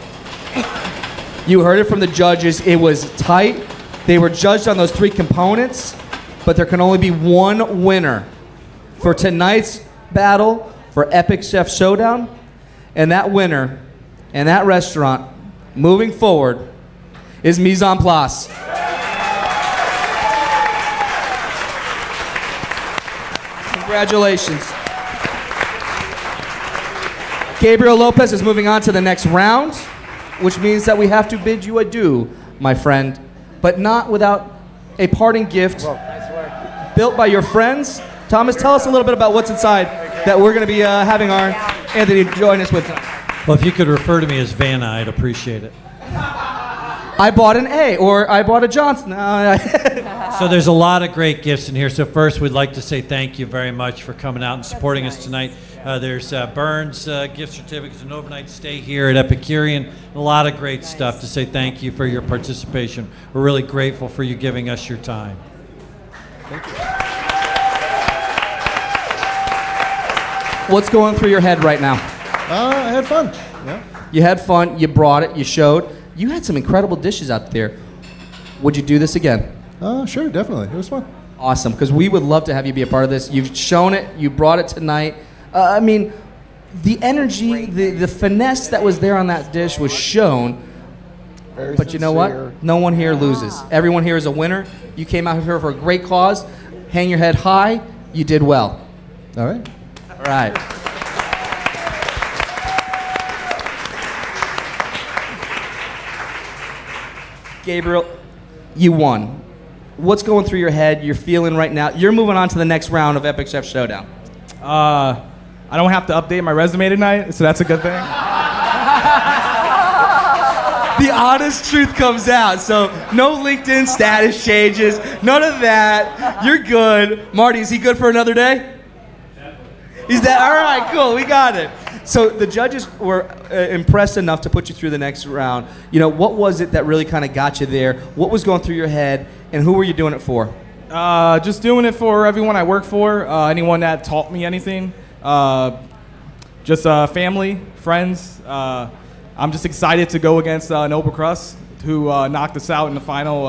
You heard it from the judges. It was tight. They were judged on those 3 components, but there can only be one winner for tonight's battle for Epic Chef Showdown. And that winner and that restaurant moving forward is Mise en Place. Congratulations. Gabriel Lopez is moving on to the next round, which means that we have to bid you adieu, my friend, but not without a parting gift built by your friends. Thomas, tell us a little bit about what's inside that we're going to be having our Anthony join us with. Well, if you could refer to me as Vanna, I'd appreciate it. I bought an A, or I bought a Johnson. So there's a lot of great gifts in here. So first, we'd like to say thank you very much for coming out and supporting us tonight. There's Burns gift certificates, an overnight stay here at Epicurean. A lot of great stuff to say thank you for your participation. We're really grateful for you giving us your time. Thank you. What's going through your head right now? I had fun. Yeah. You had fun. You brought it. You showed. You had some incredible dishes out there. Would you do this again? Sure, definitely. It was fun. Awesome, because we would love to have you be a part of this. You've shown it. You brought it tonight. I mean, the energy, the finesse that was there on that dish was shown. But you know what? No one here loses. Everyone here is a winner. You came out here for a great cause. Hang your head high. You did well. All right. All right. Gabriel, you won. What's going through your head? You're feeling right now. You're moving on to the next round of Epic Chef Showdown. I don't have to update my resume tonight, so that's a good thing. The honest truth comes out. So no LinkedIn status changes. None of that. You're good. Marty, is he good for another day? He's that. All right, cool. We got it. So the judges were impressed enough to put you through the next round. You know, what was it that really kind of got you there? What was going through your head, and who were you doing it for? Just doing it for everyone I work for, anyone that taught me anything. Just family, friends. I'm just excited to go against Noble Crust, who knocked us out in the final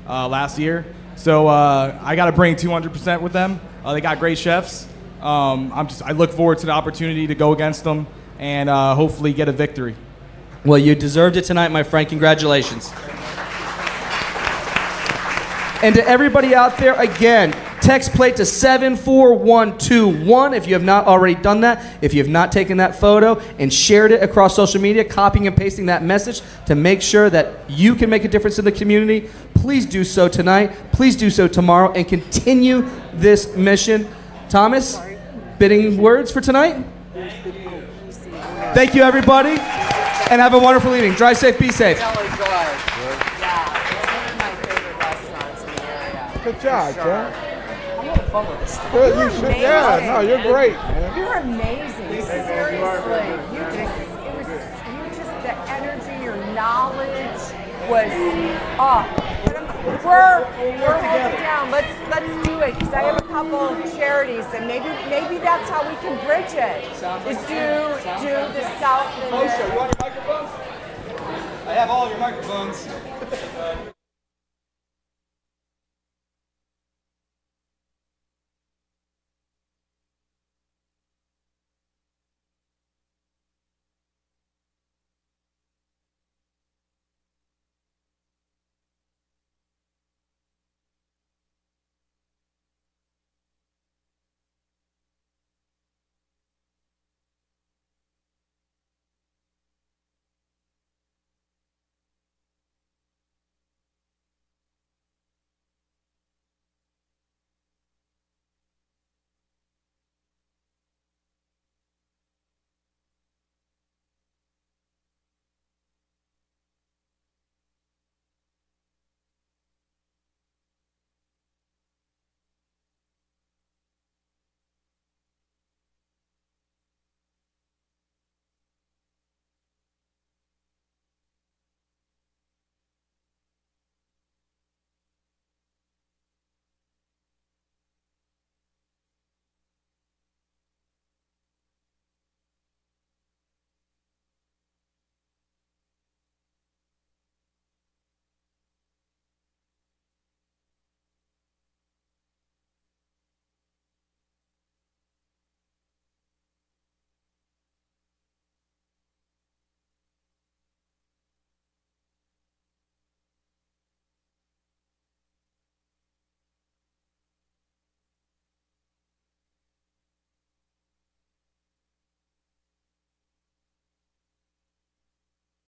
last year. So I got to bring 200% with them. They got great chefs. I look forward to the opportunity to go against them and hopefully get a victory. Well, you deserved it tonight, my friend. Congratulations. And to everybody out there, again, text plate to 74121 if you have not already done that. If you have not taken that photo and shared it across social media, copying and pasting that message to make sure that you can make a difference in the community, please do so tonight. Please do so tomorrow and continue this mission. Thomas, bidding words for tonight? Thank you, everybody, and have a wonderful evening. Drive safe, be safe. Good job, John. I'm having fun with this. Good, you should. Yeah, no, you're great, man. You're amazing. Seriously. The energy, your knowledge was we're holding down. Let's do it, because I have a couple of charities, and maybe that's how we can bridge it. Is do the South. You want your microphones? I have all of your microphones.